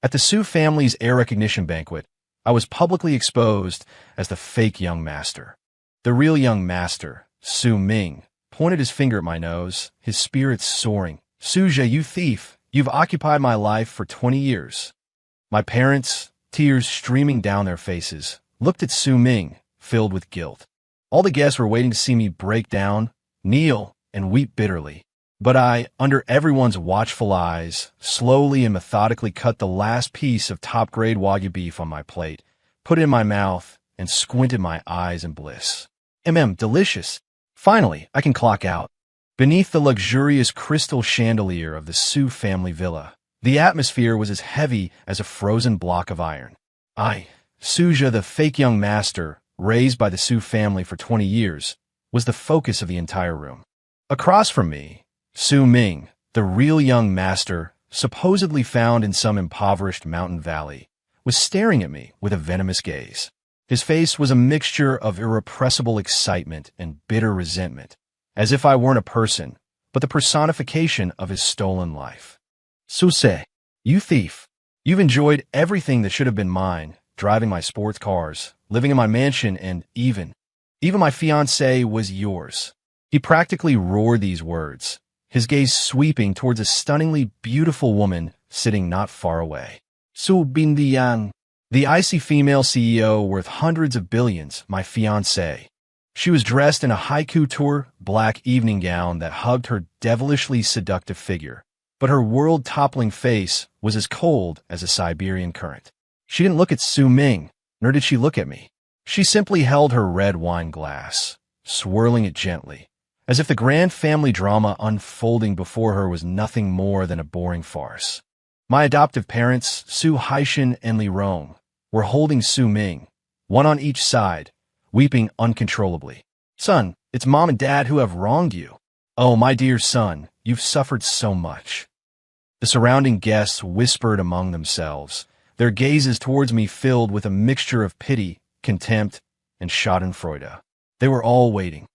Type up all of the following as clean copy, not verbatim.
At the Su family's heir recognition banquet, I was publicly exposed as the fake young master. The real young master, Su Ming, pointed his finger at my nose, his spirits soaring. "Suja, you thief! You've occupied my life for 20 years." My parents, tears streaming down their faces, looked at Su Ming, filled with guilt. All the guests were waiting to see me break down, kneel, and weep bitterly. But I, under everyone's watchful eyes, slowly and methodically cut the last piece of top-grade Wagyu beef on my plate, put it in my mouth, and squinted my eyes in bliss. Delicious. Finally, I can clock out. Beneath the luxurious crystal chandelier of the Su family villa, the atmosphere was as heavy as a frozen block of iron. I, Suja, the fake young master, raised by the Su family for 20 years, was the focus of the entire room. Across from me, Su Ming, the real young master, supposedly found in some impoverished mountain valley, was staring at me with a venomous gaze. His face was a mixture of irrepressible excitement and bitter resentment, as if I weren't a person, but the personification of his stolen life. "Suse, you thief. You've enjoyed everything that should have been mine, driving my sports cars, living in my mansion, and even my fiancée was yours." He practically roared these words, his gaze sweeping towards a stunningly beautiful woman sitting not far away. Su Bindian, the icy female CEO worth hundreds of billions, my fiancée. She was dressed in a high couture black evening gown that hugged her devilishly seductive figure, but her world-toppling face was as cold as a Siberian current. She didn't look at Su Ming, nor did she look at me. She simply held her red wine glass, swirling it gently, as if the grand family drama unfolding before her was nothing more than a boring farce. My adoptive parents, Su Haishan and Li Rong, were holding Su Ming, one on each side, weeping uncontrollably. "Son, it's Mom and Dad who have wronged you. Oh, my dear son, you've suffered so much." The surrounding guests whispered among themselves, their gazes towards me filled with a mixture of pity, contempt, and schadenfreude. They were all waiting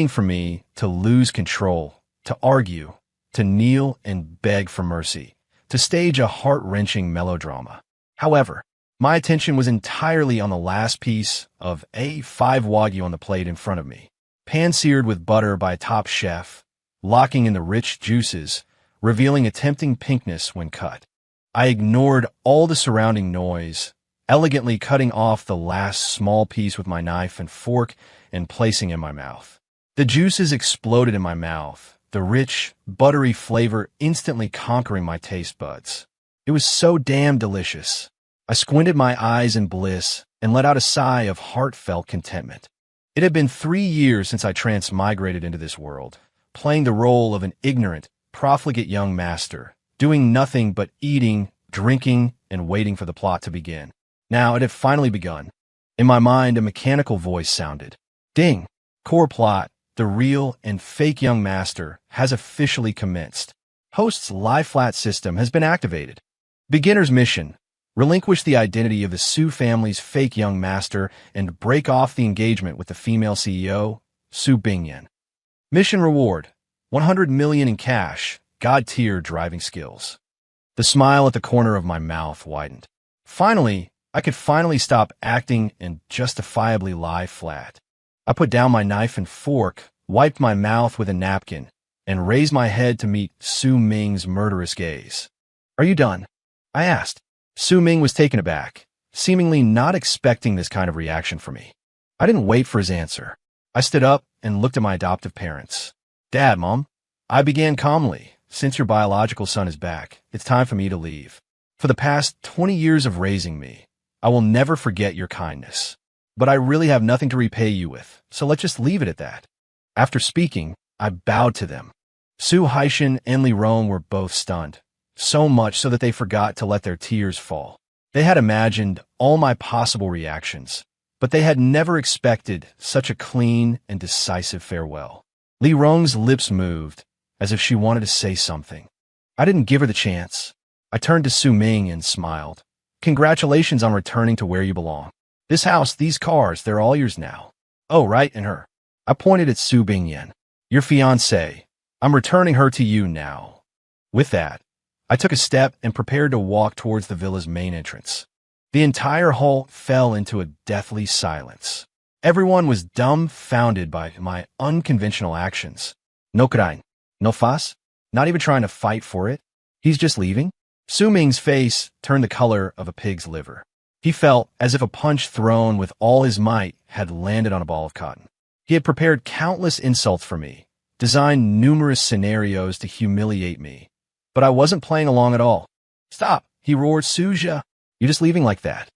for me to lose control, to argue, to kneel and beg for mercy, to stage a heart-wrenching melodrama. However, my attention was entirely on the last piece of A5 Wagyu on the plate in front of me, pan-seared with butter by a top chef, locking in the rich juices, revealing a tempting pinkness when cut. I ignored all the surrounding noise, elegantly cutting off the last small piece with my knife and fork and placing it in my mouth. The juices exploded in my mouth, the rich, buttery flavor instantly conquering my taste buds. It was so damn delicious. I squinted my eyes in bliss and let out a sigh of heartfelt contentment. It had been 3 years since I transmigrated into this world, playing the role of an ignorant, profligate young master, doing nothing but eating, drinking, and waiting for the plot to begin. Now it had finally begun. In my mind, a mechanical voice sounded. Ding! Core plot. The real and fake young master has officially commenced. Host's lie-flat system has been activated. Beginner's mission. Relinquish the identity of the Su family's fake young master and break off the engagement with the female CEO, Su Bingyan. Mission reward. 100 million in cash, God-tier driving skills. The smile at the corner of my mouth widened. Finally, I could stop acting and justifiably lie flat. I put down my knife and fork, wiped my mouth with a napkin, and raised my head to meet Su Ming's murderous gaze. "Are you done?" I asked. Su Ming was taken aback, seemingly not expecting this kind of reaction from me. I didn't wait for his answer. I stood up and looked at my adoptive parents. "Dad, Mom," I began calmly, "since your biological son is back, it's time for me to leave. For the past 20 years of raising me, I will never forget your kindness. But I really have nothing to repay you with, so let's just leave it at that." After speaking, I bowed to them. Su Haishan and Li Rong were both stunned, so much so that they forgot to let their tears fall. They had imagined all my possible reactions, but they had never expected such a clean and decisive farewell. Li Rong's lips moved, as if she wanted to say something. I didn't give her the chance. I turned to Su Ming and smiled. "Congratulations on returning to where you belong. This house, these cars, they're all yours now. Oh, right, and her." I pointed at Su Bingyan. "Your fiancée. I'm returning her to you now." With that, I took a step and prepared to walk towards the villa's main entrance. The entire hall fell into a deathly silence. Everyone was dumbfounded by my unconventional actions. No crying, no fuss, not even trying to fight for it. He's just leaving? Su Ming's face turned the color of a pig's liver. He felt as if a punch thrown with all his might had landed on a ball of cotton. He had prepared countless insults for me, designed numerous scenarios to humiliate me, but I wasn't playing along at all. Stop, he roared. Suja, you're just leaving like that.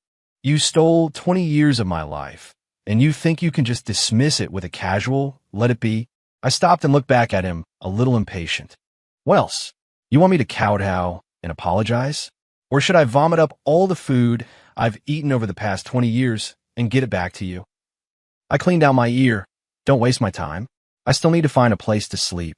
You stole 20 years of my life, and you think you can just dismiss it with a casual, let it be? I stopped and looked back at him, a little impatient. What else? You want me to kowtow and apologize? Or should I vomit up all the food I've eaten over the past 20 years and get it back to you? I cleaned out my ear. Don't waste my time. I still need to find a place to sleep.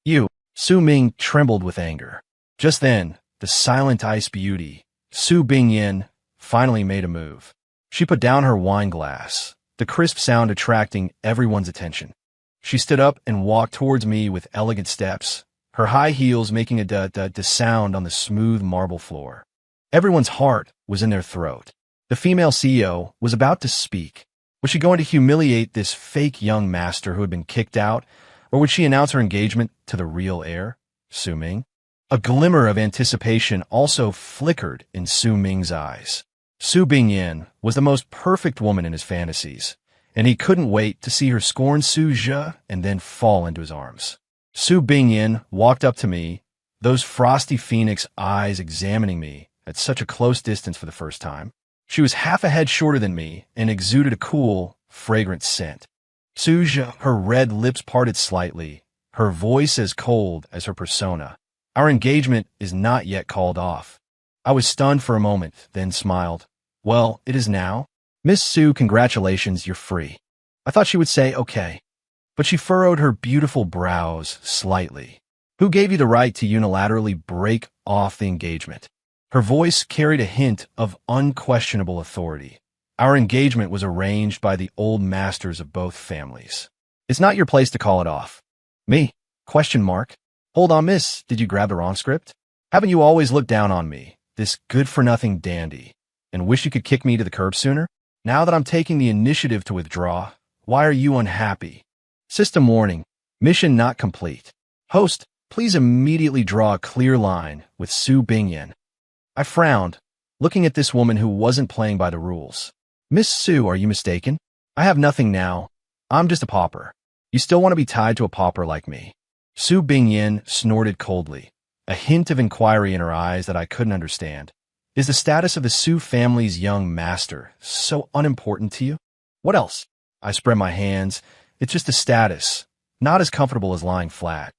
You, Su Ming trembled with anger. Just then, the silent ice beauty, Su Bingyin, finally made a move. She put down her wine glass, the crisp sound attracting everyone's attention. She stood up and walked towards me with elegant steps, her high heels making a da-da-da sound on the smooth marble floor. Everyone's heart was in their throat. The female CEO was about to speak. Was she going to humiliate this fake young master who had been kicked out, or would she announce her engagement to the real heir, Su Ming? A glimmer of anticipation also flickered in Su Ming's eyes. Su Bingyin was the most perfect woman in his fantasies, and he couldn't wait to see her scorn Su Zhe and then fall into his arms. Su Bingyin walked up to me, those frosty phoenix eyes examining me at such a close distance for the first time. She was half a head shorter than me and exuded a cool, fragrant scent. Su Zhe, her red lips parted slightly, her voice as cold as her persona. Our engagement is not yet called off. I was stunned for a moment, then smiled. Well, it is now. Miss Su, congratulations, you're free. I thought she would say, okay. But she furrowed her beautiful brows slightly. Who gave you the right to unilaterally break off the engagement? Her voice carried a hint of unquestionable authority. Our engagement was arranged by the old masters of both families. It's not your place to call it off. Me? Question mark. Hold on, miss, did you grab the wrong script? Haven't you always looked down on me, this good-for-nothing dandy, and wish you could kick me to the curb sooner? Now that I'm taking the initiative to withdraw, why are you unhappy? System warning. Mission not complete. Host, please immediately draw a clear line with Su Bingyin. I frowned, looking at this woman who wasn't playing by the rules. Miss Su, are you mistaken? I have nothing now. I'm just a pauper. You still want to be tied to a pauper like me? Su Bingyin snorted coldly, a hint of inquiry in her eyes that I couldn't understand. Is the status of the Su family's young master so unimportant to you? What else? I spread my hands. It's just a status, not as comfortable as lying flat.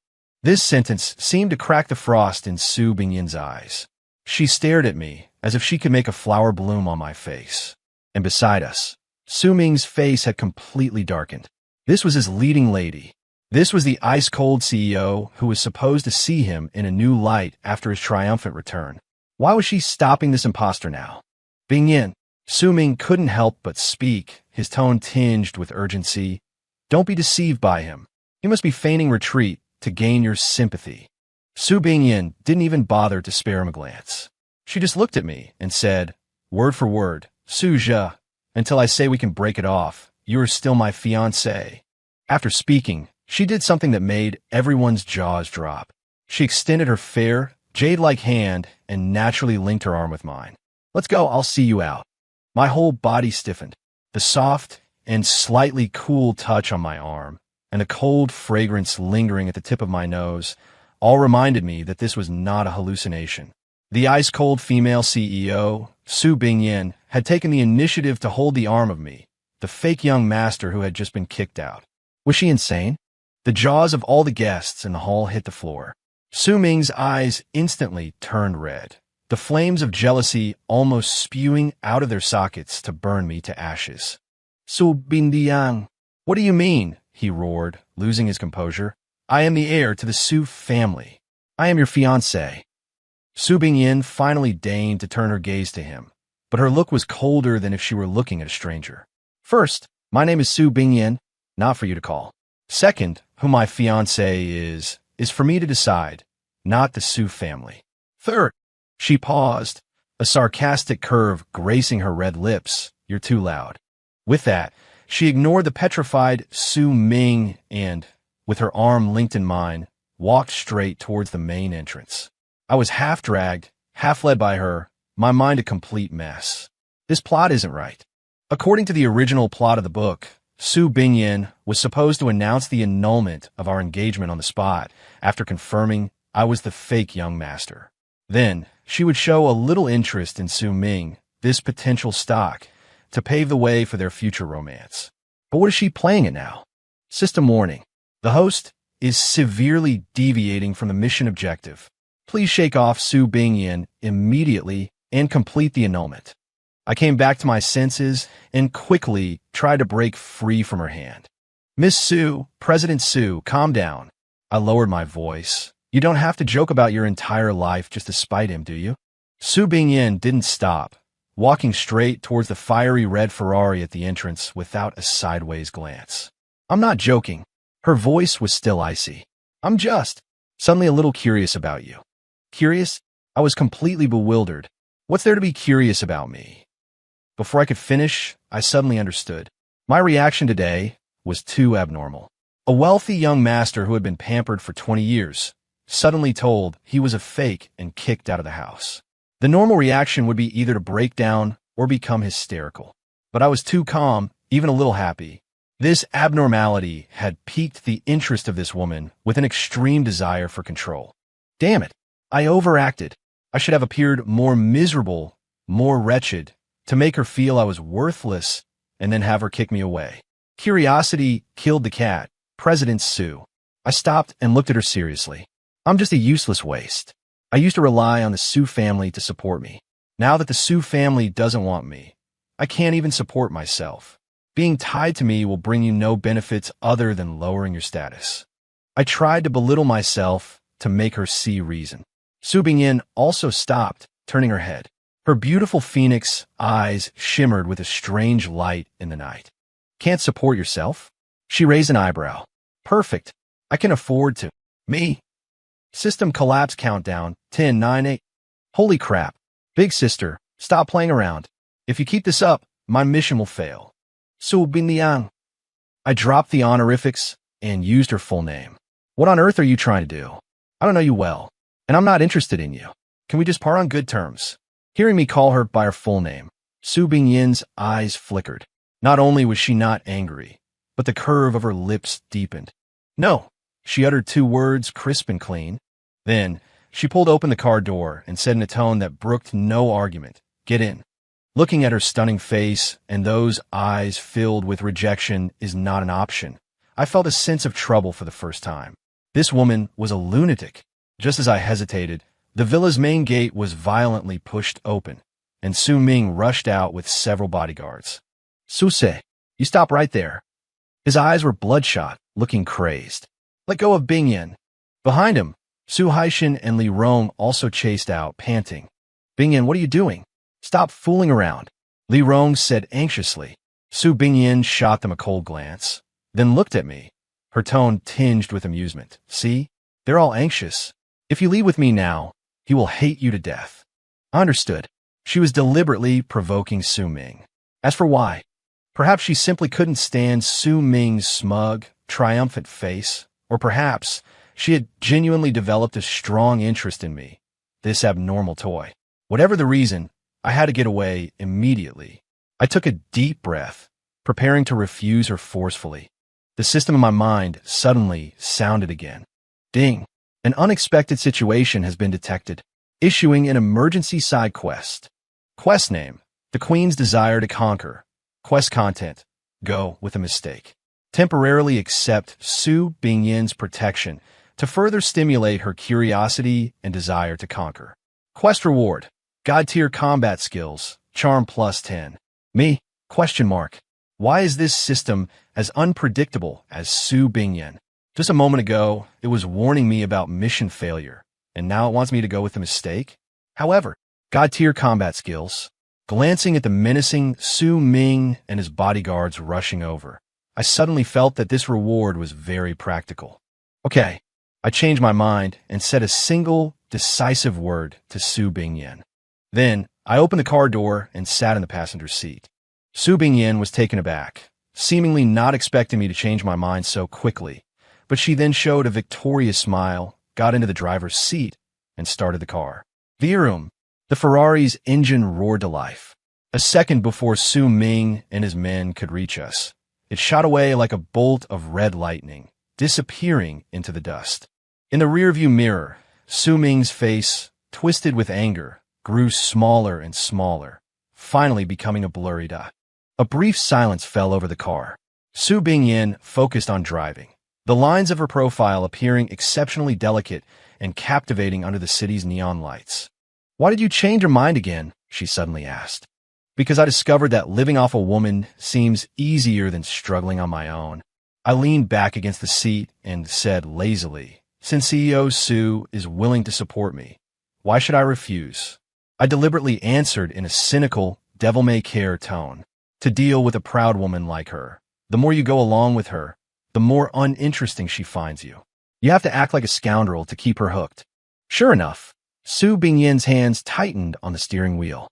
This sentence seemed to crack the frost in Su Bingyin's eyes. She stared at me as if she could make a flower bloom on my face. And beside us, Su Ming's face had completely darkened. This was his leading lady. This was the ice-cold CEO who was supposed to see him in a new light after his triumphant return. Why was she stopping this imposter now? Bingyin, Su Ming couldn't help but speak, his tone tinged with urgency. Don't be deceived by him. He must be feigning retreat to gain your sympathy. Su Bingyin didn't even bother to spare him a glance. She just looked at me and said, word for word, Su Zhe, until I say we can break it off, you are still my fiancée. After speaking, she did something that made everyone's jaws drop. She extended her fair, jade-like hand and naturally linked her arm with mine. Let's go, I'll see you out. My whole body stiffened. The soft and slightly cool touch on my arm, and the cold fragrance lingering at the tip of my nose, all reminded me that this was not a hallucination. The ice-cold female CEO, Su Bingyin, had taken the initiative to hold the arm of me, the fake young master who had just been kicked out. Was she insane? The jaws of all the guests in the hall hit the floor. Su Ming's eyes instantly turned red, the flames of jealousy almost spewing out of their sockets to burn me to ashes. Su Bingyan, what do you mean? He roared, losing his composure. I am the heir to the Su family. I am your fiancé. Su Bingyin finally deigned to turn her gaze to him, but her look was colder than if she were looking at a stranger. First, my name is Su Bingyin, not for you to call. Second, who my fiancé is for me to decide, not the Su family. Third, she paused, a sarcastic curve gracing her red lips. You're too loud. With that, she ignored the petrified Su Ming and, with her arm linked in mine, walked straight towards the main entrance. I was half dragged, half led by her, my mind a complete mess. This plot isn't right. According to the original plot of the book, Su Bingyan was supposed to announce the annulment of our engagement on the spot after confirming I was the fake young master. Then, she would show a little interest in Su Ming, this potential stock, to pave the way for their future romance. But what is she playing it now? System warning. The host is severely deviating from the mission objective. Please shake off Su Bingyan immediately and complete the annulment. I came back to my senses and quickly tried to break free from her hand. Miss Su, President Su, calm down. I lowered my voice. You don't have to joke about your entire life just to spite him, do you? Su Bingyan didn't stop, walking straight towards the fiery red Ferrari at the entrance without a sideways glance. I'm not joking. Her voice was still icy. I'm just suddenly a little curious about you. Curious? I was completely bewildered. What's there to be curious about me? Before I could finish, I suddenly understood. My reaction today was too abnormal. A wealthy young master who had been pampered for 20 years, suddenly told he was a fake and kicked out of the house. The normal reaction would be either to break down or become hysterical. But I was too calm, even a little happy. This abnormality had piqued the interest of this woman with an extreme desire for control. Damn it, I overacted. I should have appeared more miserable, more wretched, to make her feel I was worthless and then have her kick me away. Curiosity killed the cat, President Su. I stopped and looked at her seriously. I'm just a useless waste. I used to rely on the Su family to support me. Now that the Su family doesn't want me, I can't even support myself. Being tied to me will bring you no benefits other than lowering your status. I tried to belittle myself to make her see reason. Su Bingyan also stopped, turning her head. Her beautiful phoenix eyes shimmered with a strange light in the night. Can't support yourself? She raised an eyebrow. Perfect. I can afford to. Me? System collapse countdown, 10, 9, 8. Holy crap. Big sister, stop playing around. If you keep this up, my mission will fail. Su Bingyan. I dropped the honorifics and used her full name. What on earth are you trying to do? I don't know you well, and I'm not interested in you. Can we just part on good terms? Hearing me call her by her full name, Su Bingyan's eyes flickered. Not only was she not angry, but the curve of her lips deepened. No, she uttered 2 words crisp and clean. Then, she pulled open the car door and said in a tone that brooked no argument, "Get in." Looking at her stunning face and those eyes filled with rejection is not an option. I felt a sense of trouble for the first time. This woman was a lunatic. Just as I hesitated, the villa's main gate was violently pushed open, and Su Ming rushed out with several bodyguards. "Suse, you stop right there." His eyes were bloodshot, looking crazed. "Let go of Bingyan." Behind him, Su Haishan and Li Rong also chased out, panting. "Bingyan, what are you doing? Stop fooling around," Li Rong said anxiously. Su Bingyan shot them a cold glance, then looked at me, her tone tinged with amusement. "See? They're all anxious. If you leave with me now, he will hate you to death." I understood. She was deliberately provoking Su Ming. As for why, perhaps she simply couldn't stand Su Ming's smug, triumphant face, or perhaps she had genuinely developed a strong interest in me, this abnormal toy. Whatever the reason, I had to get away immediately. I took a deep breath, preparing to refuse her forcefully. The system in my mind suddenly sounded again. Ding! An unexpected situation has been detected. Issuing an emergency side quest. Quest name: The Queen's Desire to Conquer. Quest content: Go with a mistake. Temporarily accept Su Bingyan's protection to further stimulate her curiosity and desire to conquer. Quest reward: God-tier combat skills, charm plus 10. Me? Question mark. Why is this system as unpredictable as Su Bingyan? Just a moment ago, it was warning me about mission failure, and now it wants me to go with a mistake? However, God-tier combat skills. Glancing at the menacing Su Ming and his bodyguards rushing over, I suddenly felt that this reward was very practical. Okay, I changed my mind and said a single, decisive word to Su Bingyan. Then, I opened the car door and sat in the passenger seat. Su Bingyan was taken aback, seemingly not expecting me to change my mind so quickly, but she then showed a victorious smile, got into the driver's seat, and started the car. Vroom! The Ferrari's engine roared to life. A second before Su Ming and his men could reach us, it shot away like a bolt of red lightning, disappearing into the dust. In the rearview mirror, Su Ming's face, twisted with anger, grew smaller and smaller, finally becoming a blurry dot. A brief silence fell over the car. Su Bingyan focused on driving, the lines of her profile appearing exceptionally delicate and captivating under the city's neon lights. "Why did you change your mind again?" she suddenly asked. "Because I discovered that living off a woman seems easier than struggling on my own." I leaned back against the seat and said lazily, "Since CEO Su is willing to support me, why should I refuse?" I deliberately answered in a cynical, devil-may-care tone. "To deal with a proud woman like her, the more you go along with her, the more uninteresting she finds you. You have to act like a scoundrel to keep her hooked." Sure enough, Su Bingyan's hands tightened on the steering wheel.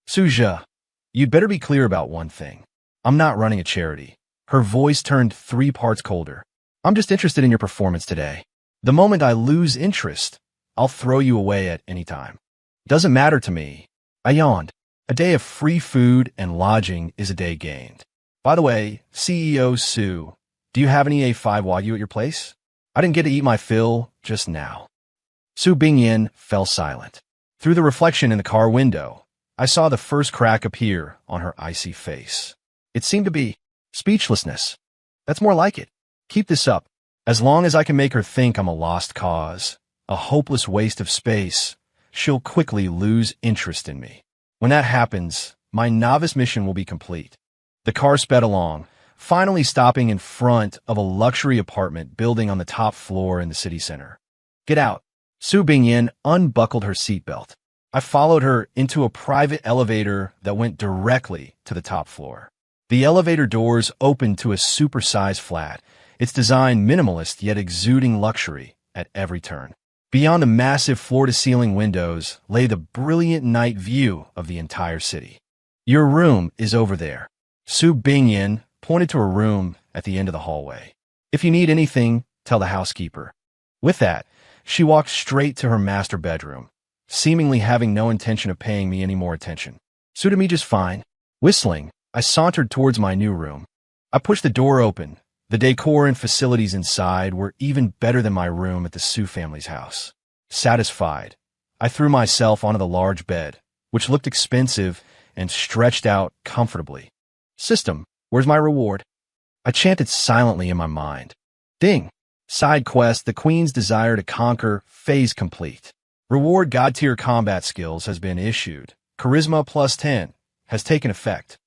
"Suja, you'd better be clear about one thing. I'm not running a charity." Her voice turned 3 parts colder. "I'm just interested in your performance today. The moment I lose interest, I'll throw you away at any time. Doesn't matter to me." I yawned. A day of free food and lodging is a day gained. By the way, CEO Su, do you have any A5 Wagyu at your place? I didn't get to eat my fill just now. Su Bingyan fell silent. Through the reflection in the car window, I saw the first crack appear on her icy face. It seemed to be speechlessness. That's more like it. Keep this up. As long as I can make her think I'm a lost cause, a hopeless waste of space, she'll quickly lose interest in me. When that happens, my novice mission will be complete. The car sped along, finally stopping in front of a luxury apartment building on the top floor in the city center. "Get out." Su Bingyan unbuckled her seatbelt. I followed her into a private elevator that went directly to the top floor. The elevator doors opened to a supersized flat, its design minimalist yet exuding luxury at every turn. Beyond the massive floor-to-ceiling windows lay the brilliant night view of the entire city. "Your room is over there." Su Bingyan pointed to a room at the end of the hallway. "If you need anything, tell the housekeeper." With that, she walked straight to her master bedroom, seemingly having no intention of paying me any more attention. "Suited me just fine." Whistling, I sauntered towards my new room. I pushed the door open. The decor and facilities inside were even better than my room at the Su family's house. Satisfied, I threw myself onto the large bed, which looked expensive and stretched out comfortably. "System, where's my reward?" I chanted silently in my mind. Ding! Side quest, the Queen's desire to conquer, phase complete. Reward God-tier combat skills has been issued. Charisma +10 has taken effect.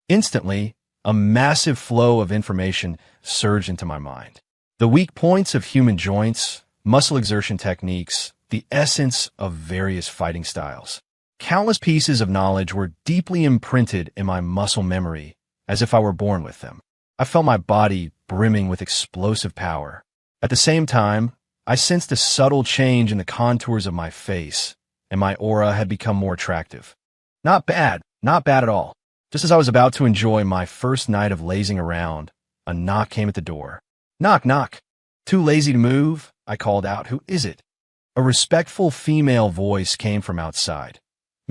Instantly, a massive flow of information surged into my mind. The weak points of human joints, muscle exertion techniques, the essence of various fighting styles. Countless pieces of knowledge were deeply imprinted in my muscle memory, as if I were born with them. I felt my body brimming with explosive power. At the same time, I sensed a subtle change in the contours of my face, and my aura had become more attractive. Not bad at all. Just as I was about to enjoy my first night of lazing around, a knock came at the door. "Knock, knock." "Too lazy to move?" I called out. "Who is it?" A respectful female voice came from outside.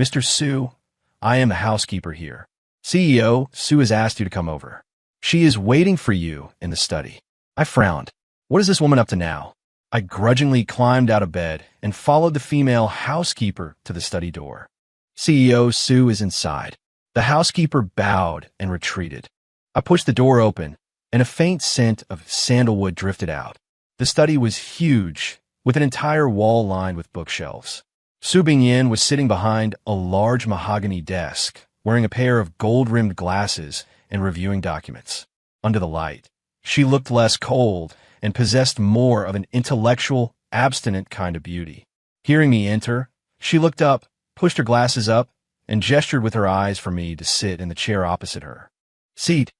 "Mr. Su, I am the housekeeper here. CEO Su has asked you to come over. She is waiting for you in the study." I frowned. What is this woman up to now? I grudgingly climbed out of bed and followed the female housekeeper to the study door. CEO Su is inside. The housekeeper bowed and retreated. I pushed the door open, and a faint scent of sandalwood drifted out. The study was huge, with an entire wall lined with bookshelves. Su Bingyan was sitting behind a large mahogany desk, wearing a pair of gold-rimmed glasses and reviewing documents. Under the light, she looked less cold and possessed more of an intellectual, abstinent kind of beauty. Hearing me enter, she looked up, pushed her glasses up, and gestured with her eyes for me to sit in the chair opposite her. "Seat."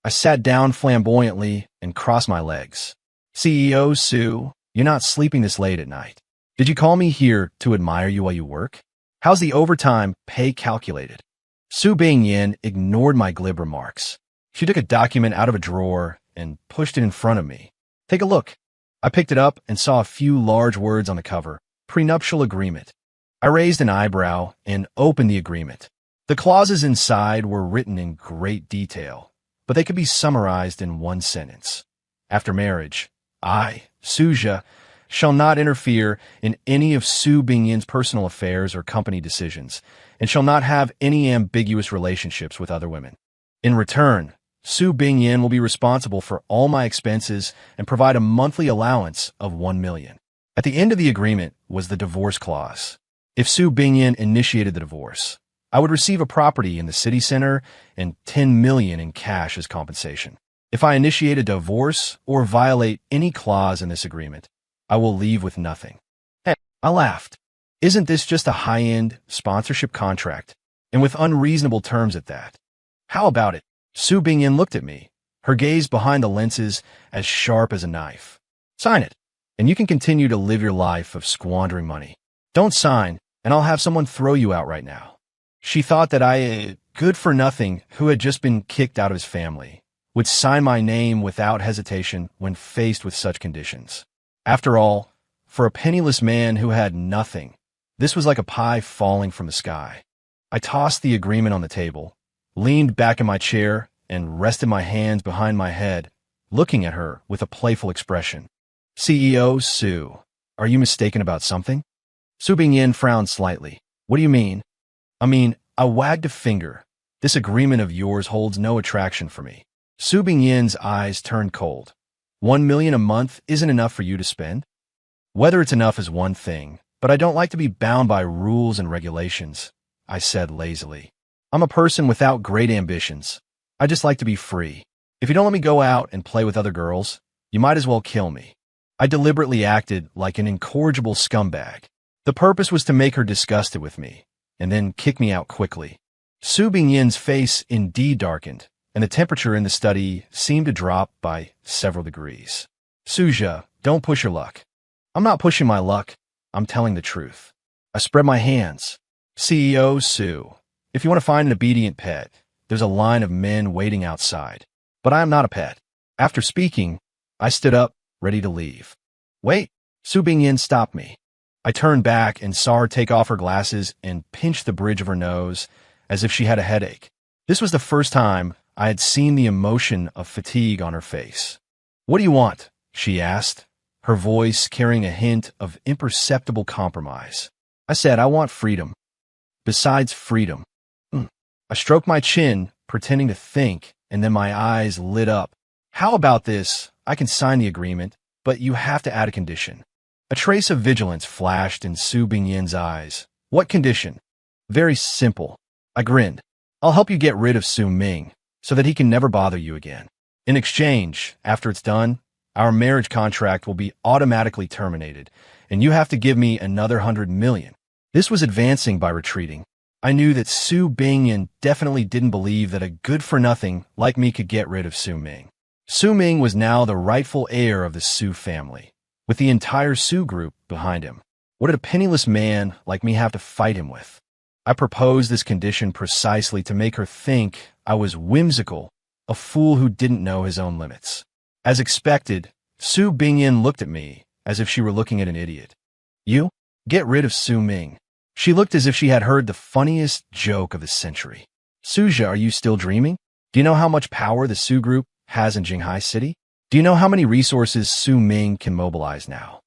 I sat down flamboyantly and crossed my legs. "CEO Su, You're not sleeping this late at night. Did you call me here to admire you while you work? How's the overtime pay calculated? Su Bingyin ignored my glib remarks. She took a document out of a drawer and pushed it in front of me. Take a look. I picked it up and saw a few large words on the cover. Prenuptial agreement. I raised an eyebrow and opened the agreement. The clauses inside were written in great detail, but they could be summarized in one sentence. After marriage, I, Suja, shall not interfere in any of Su Bingyin's personal affairs or company decisions, and shall not have any ambiguous relationships with other women. In return, Su Bingyin will be responsible for all my expenses and provide a monthly allowance of 1 million. At the end of the agreement was the divorce clause. If Su Bingyin initiated the divorce, I would receive a property in the city center and 10 million in cash as compensation. If I initiate a divorce or violate any clause in this agreement, I will leave with nothing. Hey, I laughed. Isn't this just a high-end sponsorship contract, and with unreasonable terms at that? How about it? Su Bingyin looked at me, her gaze behind the lenses as sharp as a knife. Sign it, and you can continue to live your life of squandering money. Don't sign, and I'll have someone throw you out right now. She thought that I, good-for-nothing, who had just been kicked out of his family, would sign my name without hesitation when faced with such conditions. After all, for a penniless man who had nothing, this was like a pie falling from the sky. I tossed the agreement on the table, leaned back in my chair, and rested my hands behind my head, looking at her with a playful expression. CEO Su, are you mistaken about something? Su Bingyin frowned slightly. What do you mean? I wagged a finger. This agreement of yours holds no attraction for me. Su Bingyin's eyes turned cold. 1 million a month isn't enough for you to spend? Whether it's enough is one thing, but I don't like to be bound by rules and regulations, I said lazily. I'm a person without great ambitions. I just like to be free. If you don't let me go out and play with other girls, you might as well kill me. I deliberately acted like an incorrigible scumbag. The purpose was to make her disgusted with me, and then kick me out quickly. Su Bingyin's face indeed darkened, and the temperature in the study seemed to drop by several degrees. Suja, don't push your luck. I'm not pushing my luck. I'm telling the truth. I spread my hands. CEO Su, if you want to find an obedient pet, there's a line of men waiting outside. But I am not a pet. After speaking, I stood up, ready to leave. Wait, Su Bingyin stopped me. I turned back and saw her take off her glasses and pinch the bridge of her nose as if she had a headache. This was the first time I had seen the emotion of fatigue on her face. What do you want? She asked, her voice carrying a hint of imperceptible compromise. I said, I want freedom. Besides freedom. I stroked my chin, pretending to think, and then my eyes lit up. How about this? I can sign the agreement, but you have to add a condition. A trace of vigilance flashed in Su Bingyin's eyes. What condition? Very simple. I grinned. I'll help you get rid of Su Ming, so that he can never bother you again. In exchange, after it's done, our marriage contract will be automatically terminated, and you have to give me another 100 million. This was advancing by retreating. I knew that Su Bingyin definitely didn't believe that a good-for-nothing like me could get rid of Su Ming. Su Ming was now the rightful heir of the Su family, with the entire Su group behind him. What did a penniless man like me have to fight him with? I proposed this condition precisely to make her think I was whimsical, a fool who didn't know his own limits. As expected, Su Bingyin looked at me as if she were looking at an idiot. You? Get rid of Su Ming. She looked as if she had heard the funniest joke of the century. Suja, are you still dreaming? Do you know how much power the Su group has in Jinghai City? Do you know how many resources Su Ming can mobilize now?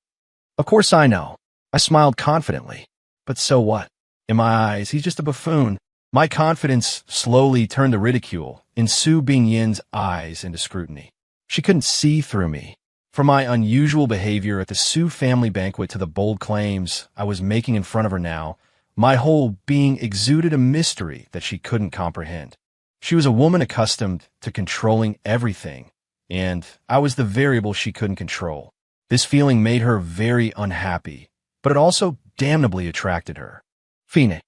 Of course I know. I smiled confidently. But so what? In my eyes, he's just a buffoon. My confidence slowly turned the ridicule in Su Bingyin's eyes into scrutiny. She couldn't see through me. From my unusual behavior at the Su family banquet to the bold claims I was making in front of her now, my whole being exuded a mystery that she couldn't comprehend. She was a woman accustomed to controlling everything, and I was the variable she couldn't control. This feeling made her very unhappy, but it also damnably attracted her. Fine.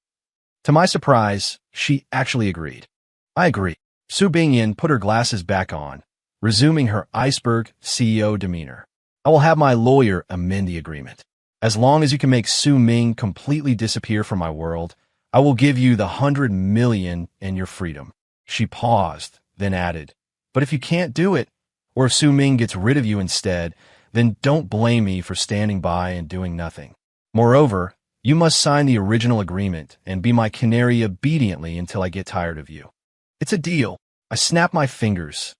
To my surprise, she actually agreed. I agree. Su Bingyin put her glasses back on, resuming her iceberg CEO demeanor. I will have my lawyer amend the agreement. As long as you can make Su Ming completely disappear from my world, I will give you the 100 million and your freedom. She paused, then added, but if you can't do it, or if Su Ming gets rid of you instead, then don't blame me for standing by and doing nothing. Moreover, you must sign the original agreement and be my canary obediently until I get tired of you. It's a deal. I snapped my fingers.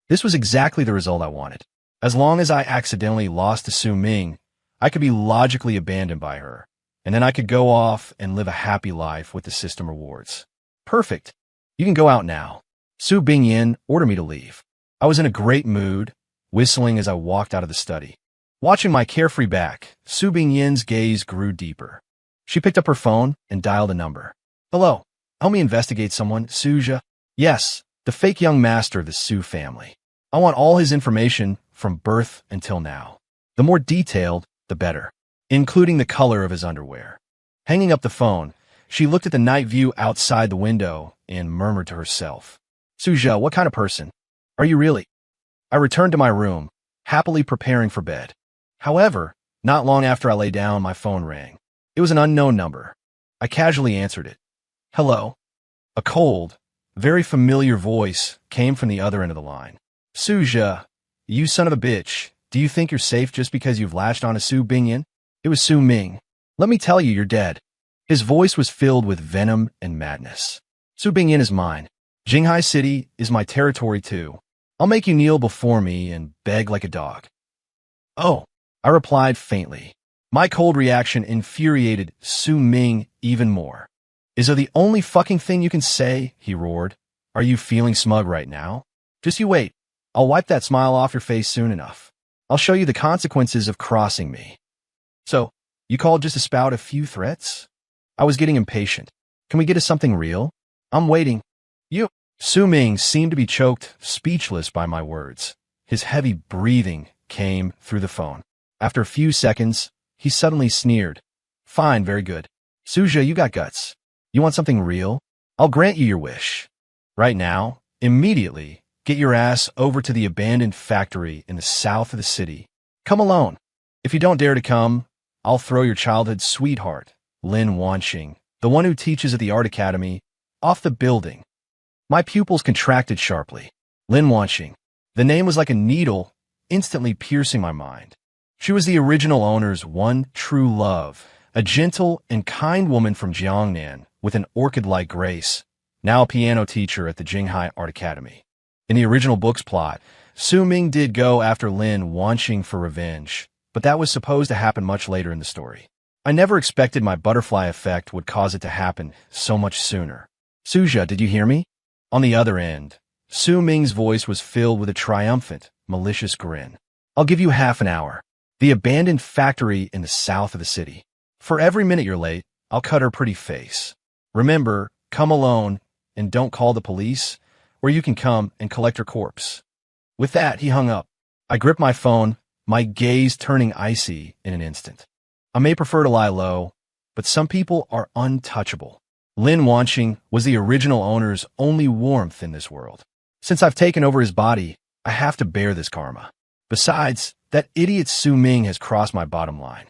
This was exactly the result I wanted. As long as I accidentally lost to Su Ming, I could be logically abandoned by her, and then I could go off and live a happy life with the system rewards. Perfect. You can go out now. Su Bingyin ordered me to leave. I was in a great mood, whistling as I walked out of the study. Watching my carefree back, Su Bingyin's gaze grew deeper. She picked up her phone and dialed a number. Hello. Help me investigate someone, Suja. Yes, the fake young master of the Su family. I want all his information from birth until now. The more detailed, the better, including the color of his underwear. Hanging up the phone, she looked at the night view outside the window and murmured to herself, Suja, what kind of person are you really? I returned to my room, happily preparing for bed. However, not long after I lay down, my phone rang. It was an unknown number. I casually answered it. Hello. A cold, very familiar voice came from the other end of the line. Suja, you son of a bitch, do you think you're safe just because you've latched on to Su Bingyin? It was Su Ming. Let me tell you, you're dead. His voice was filled with venom and madness. Su Bingyin is mine. Jinghai City is my territory too. I'll make you kneel before me and beg like a dog. Oh, I replied faintly. My cold reaction infuriated Su Ming even more. Is that the only fucking thing you can say? He roared. Are you feeling smug right now? Just you wait. I'll wipe that smile off your face soon enough. I'll show you the consequences of crossing me. So, you called just to spout a few threats? I was getting impatient. Can we get to something real? I'm waiting. You. Su Ming seemed to be choked, speechless by my words. His heavy breathing came through the phone. After a few seconds, he suddenly sneered. Fine, very good. Suja, you got guts. You want something real? I'll grant you your wish. Right now, immediately, get your ass over to the abandoned factory in the south of the city. Come alone. If you don't dare to come, I'll throw your childhood sweetheart, Lin Wanxing, the one who teaches at the art academy, off the building. My pupils contracted sharply. Lin Wanxing. The name was like a needle, instantly piercing my mind. She was the original owner's one true love, a gentle and kind woman from Jiangnan with an orchid-like grace, now a piano teacher at the Jinghai Art Academy. In the original book's plot, Su Ming did go after Lin Wanxing for revenge, but that was supposed to happen much later in the story. I never expected my butterfly effect would cause it to happen so much sooner. Suja, did you hear me? On the other end, Su Ming's voice was filled with a triumphant, malicious grin. I'll give you half an hour. The abandoned factory in the south of the city. For every minute you're late, I'll cut her pretty face. Remember, come alone, and don't call the police, or you can come and collect her corpse. With that, he hung up. I gripped my phone, my gaze turning icy in an instant. I may prefer to lie low, but some people are untouchable. Lin Wanxing was the original owner's only warmth in this world. Since I've taken over his body, I have to bear this karma. Besides, that idiot Su Ming has crossed my bottom line.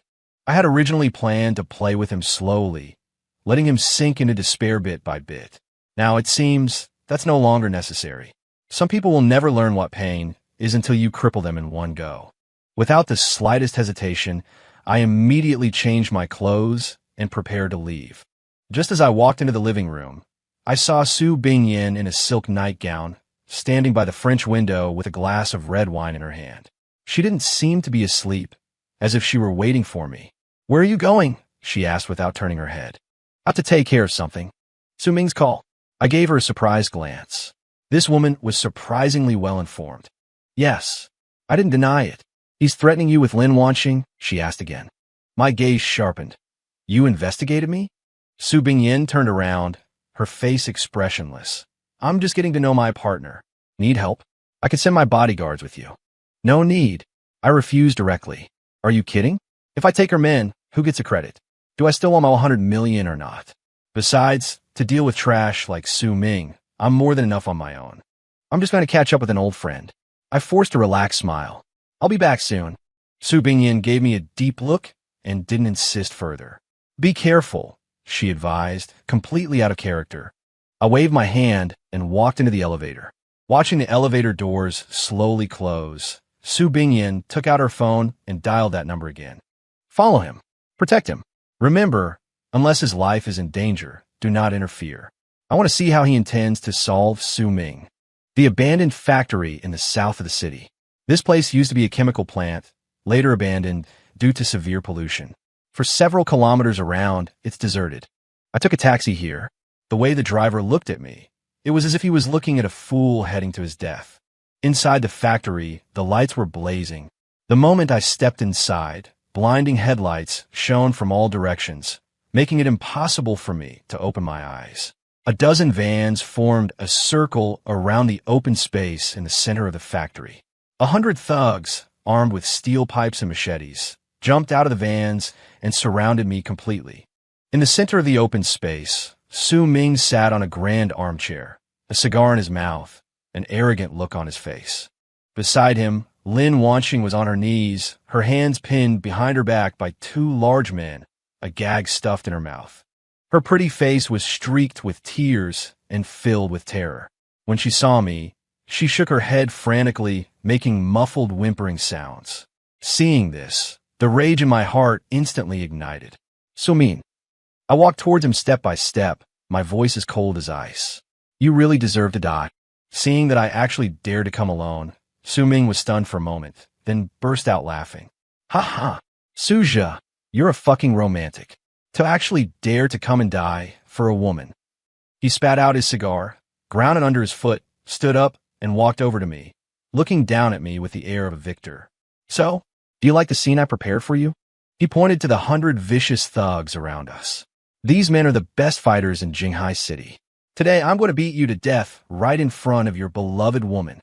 I had originally planned to play with him slowly, letting him sink into despair bit by bit. Now it seems that's no longer necessary. Some people will never learn what pain is until you cripple them in one go. Without the slightest hesitation, I immediately changed my clothes and prepared to leave. Just as I walked into the living room, I saw Su Bingyin in a silk nightgown, standing by the French window with a glass of red wine in her hand. She didn't seem to be asleep, as if she were waiting for me. Where are you going? She asked without turning her head. Out to take care of something. Su Ming's call. I gave her a surprised glance. This woman was surprisingly well informed. Yes, I didn't deny it. He's threatening you with Lin Wanxing? She asked again. My gaze sharpened. You investigated me? Su Bingyin turned around, her face expressionless. I'm just getting to know my partner. Need help? I could send my bodyguards with you. No need. I refused directly. Are you kidding? If I take her men, who gets the credit? Do I still want my 100 million or not? Besides, to deal with trash like Su Ming, I'm more than enough on my own. I'm just going to catch up with an old friend. I forced a relaxed smile. I'll be back soon. Su Bingyan gave me a deep look and didn't insist further. Be careful, she advised, completely out of character. I waved my hand and walked into the elevator. Watching the elevator doors slowly close, Su Bingyan took out her phone and dialed that number again. Follow him. Protect him. Remember, unless his life is in danger, do not interfere. I want to see how he intends to solve Su Ming. The abandoned factory in the south of the city. This place used to be a chemical plant, later abandoned due to severe pollution. For several kilometers around, it's deserted. I took a taxi here. The way the driver looked at me, it was as if he was looking at a fool heading to his death. Inside the factory, the lights were blazing. The moment I stepped inside, blinding headlights shone from all directions, making it impossible for me to open my eyes. A dozen vans formed a circle around the open space in the center of the factory. 100 thugs, armed with steel pipes and machetes, jumped out of the vans and surrounded me completely. In the center of the open space, Su Ming sat on a grand armchair, a cigar in his mouth, an arrogant look on his face. Beside him, Lin Wanxing was on her knees, her hands pinned behind her back by two large men, a gag stuffed in her mouth. Her pretty face was streaked with tears and filled with terror. When she saw me, she shook her head frantically, making muffled whimpering sounds. Seeing this, the rage in my heart instantly ignited. Su Ming. I walked towards him step by step, my voice as cold as ice. You really deserve to die. Seeing that I actually dared to come alone, Su Ming was stunned for a moment, then burst out laughing. Ha ha! Suja, you're a fucking romantic. To actually dare to come and die for a woman. He spat out his cigar, ground it under his foot, stood up, and walked over to me, looking down at me with the air of a victor. So, do you like the scene I prepared for you? He pointed to the 100 vicious thugs around us. These men are the best fighters in Jinghai City. Today, I'm going to beat you to death right in front of your beloved woman.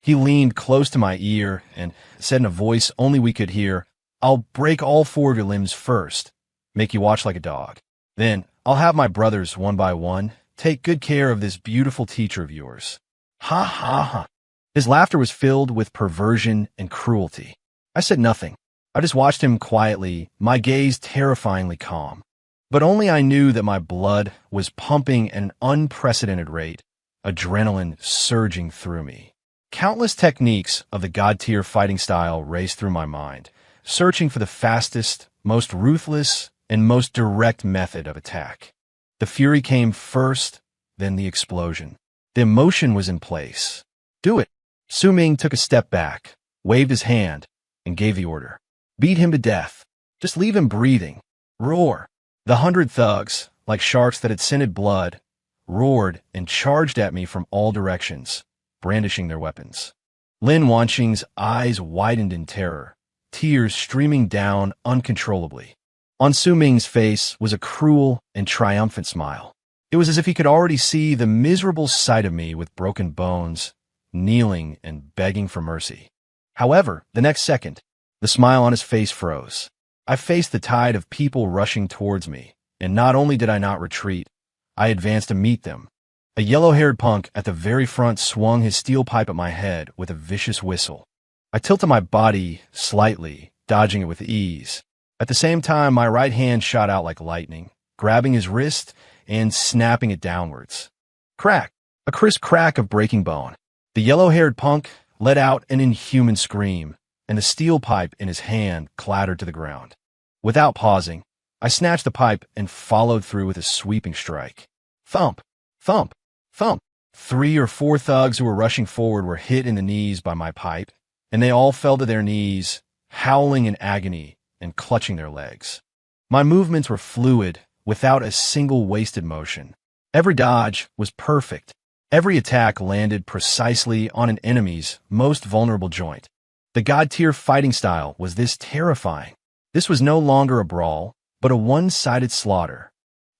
He leaned close to my ear and said in a voice only we could hear, I'll break all 4 of your limbs first. Make you watch like a dog. Then, I'll have my brothers, one by one, take good care of this beautiful teacher of yours. Ha ha ha. His laughter was filled with perversion and cruelty. I said nothing. I just watched him quietly, my gaze terrifyingly calm. But only I knew that my blood was pumping at an unprecedented rate, adrenaline surging through me. Countless techniques of the God-tier fighting style raced through my mind, searching for the fastest, most ruthless, and most direct method of attack. The fury came first, then the explosion. The emotion was in place. Do it. Su Ming took a step back, waved his hand, and gave the order. Beat him to death. Just leave him breathing. Roar. The 100 thugs, like sharks that had scented blood, roared and charged at me from all directions, brandishing their weapons. Lin Wanxing's eyes widened in terror, tears streaming down uncontrollably. On Su Ming's face was a cruel and triumphant smile. It was as if he could already see the miserable sight of me with broken bones, kneeling and begging for mercy. However, the next second, the smile on his face froze. I faced the tide of people rushing towards me, and not only did I not retreat, I advanced to meet them. A yellow-haired punk at the very front swung his steel pipe at my head with a vicious whistle. I tilted my body slightly, dodging it with ease. At the same time, my right hand shot out like lightning, grabbing his wrist and snapping it downwards. Crack! A crisp crack of breaking bone. The yellow-haired punk let out an inhuman scream, and the steel pipe in his hand clattered to the ground. Without pausing, I snatched the pipe and followed through with a sweeping strike. Thump! Thump! Thump! 3 or 4 thugs who were rushing forward were hit in the knees by my pipe, and they all fell to their knees, howling in agony and clutching their legs. My movements were fluid, without a single wasted motion. Every dodge was perfect. Every attack landed precisely on an enemy's most vulnerable joint. The God-tier fighting style was this terrifying. This was no longer a brawl, but a one-sided slaughter.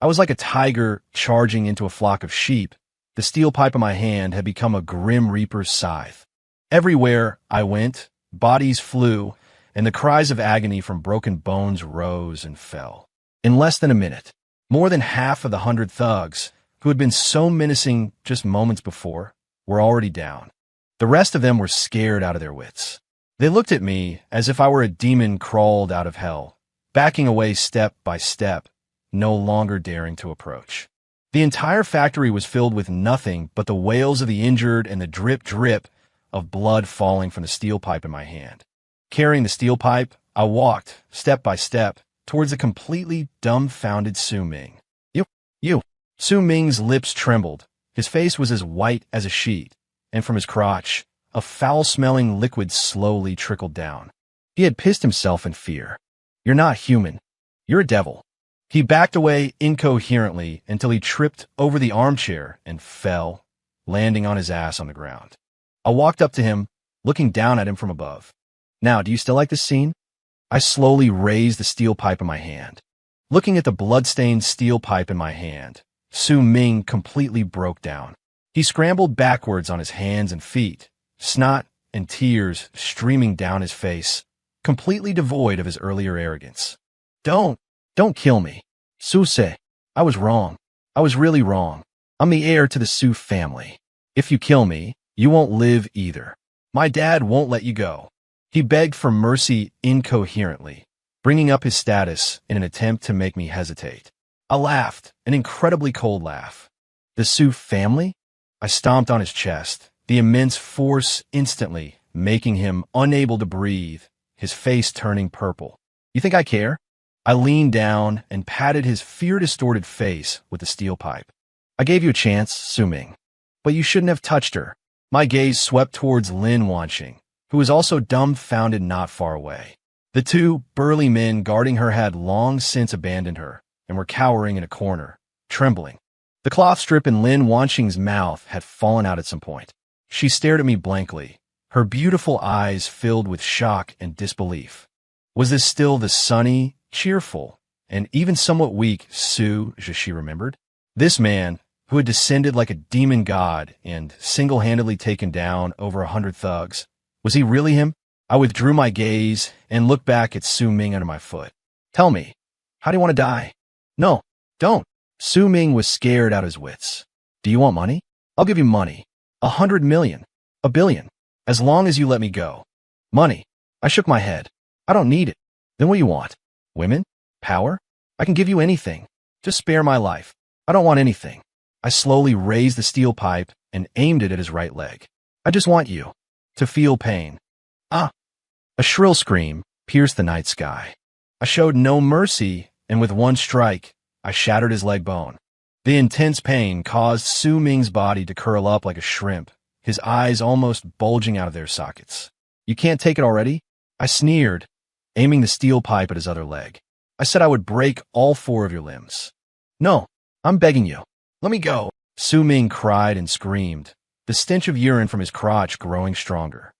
I was like a tiger charging into a flock of sheep. The steel pipe in my hand had become a grim reaper's scythe. Everywhere I went, bodies flew, and the cries of agony from broken bones rose and fell. In less than a minute, more than half of the 100 thugs, who had been so menacing just moments before, were already down. The rest of them were scared out of their wits. They looked at me as if I were a demon crawled out of hell, backing away step by step, no longer daring to approach. The entire factory was filled with nothing but the wails of the injured and the drip of blood falling from the steel pipe in my hand. Carrying the steel pipe, I walked, step by step, towards a completely dumbfounded Su Ming. You. Su Ming's lips trembled. His face was as white as a sheet, and from his crotch, a foul-smelling liquid slowly trickled down. He had pissed himself in fear. You're not human. You're a devil. He backed away incoherently until he tripped over the armchair and fell, landing on his ass on the ground. I walked up to him, looking down at him from above. Now, do you still like this scene? I slowly raised the steel pipe in my hand. Looking at the blood-stained steel pipe in my hand, Su Ming completely broke down. He scrambled backwards on his hands and feet, snot and tears streaming down his face, completely devoid of his earlier arrogance. Don't kill me. Su-se, I was wrong. I was really wrong. I'm the heir to the Su family. If you kill me, you won't live either. My dad won't let you go. He begged for mercy incoherently, bringing up his status in an attempt to make me hesitate. I laughed, an incredibly cold laugh. The Su family? I stomped on his chest, the immense force instantly making him unable to breathe, his face turning purple. You think I care? I leaned down and patted his fear-distorted face with the steel pipe. I gave you a chance, Su Ming, but you shouldn't have touched her. My gaze swept towards Lin Wanqing, who was also dumbfounded not far away. The two burly men guarding her had long since abandoned her and were cowering in a corner, trembling. The cloth strip in Lin Wanqing's mouth had fallen out at some point. She stared at me blankly, her beautiful eyes filled with shock and disbelief. Was this still the sunny, cheerful, and even somewhat weak Su she remembered? This man, who had descended like a demon god and single-handedly taken down over 100 thugs, was he really him? I withdrew my gaze and looked back at Su Ming under my foot. Tell me, how do you want to die? No, don't. Su Ming was scared out of his wits. Do you want money? I'll give you money. 100 million. 1 billion. As long as you let me go. Money. I shook my head. I don't need it. Then what do you want? Women? Power? I can give you anything. Just spare my life. I don't want anything. I slowly raised the steel pipe and aimed it at his right leg. I just want you to feel pain. Ah! A shrill scream pierced the night sky. I showed no mercy, and with one strike, I shattered his leg bone. The intense pain caused Su Ming's body to curl up like a shrimp, his eyes almost bulging out of their sockets. You can't take it already? I sneered, aiming the steel pipe at his other leg. I said I would break all 4 of your limbs. No, I'm begging you. Let me go. Su Ming cried and screamed, the stench of urine from his crotch growing stronger.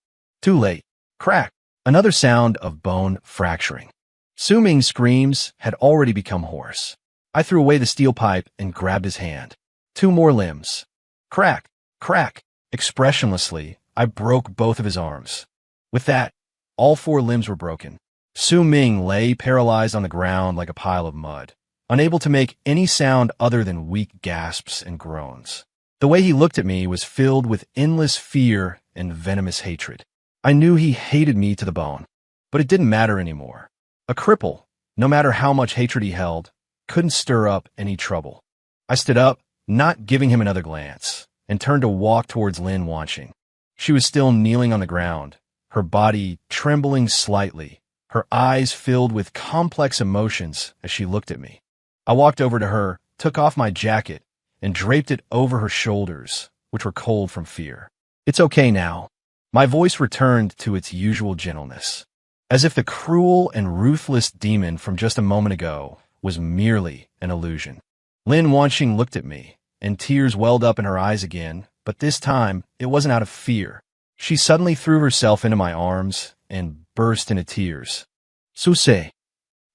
Too late. Crack. Another sound of bone fracturing. Su Ming's screams had already become hoarse. I threw away the steel pipe and grabbed his hand. 2 more limbs. Crack. Crack. Expressionlessly, I broke both of his arms. With that, all 4 limbs were broken. Su Ming lay paralyzed on the ground like a pile of mud, unable to make any sound other than weak gasps and groans. The way he looked at me was filled with endless fear and venomous hatred. I knew he hated me to the bone, but it didn't matter anymore. A cripple, no matter how much hatred he held, couldn't stir up any trouble. I stood up, not giving him another glance, and turned to walk towards Lin Wanqing. She was still kneeling on the ground, her body trembling slightly, her eyes filled with complex emotions as she looked at me. I walked over to her, took off my jacket, and draped it over her shoulders, which were cold from fear. It's okay now. My voice returned to its usual gentleness, as if the cruel and ruthless demon from just a moment ago was merely an illusion. Lin Wanqing looked at me, and tears welled up in her eyes again, but this time it wasn't out of fear. She suddenly threw herself into my arms and burst into tears. Su-se,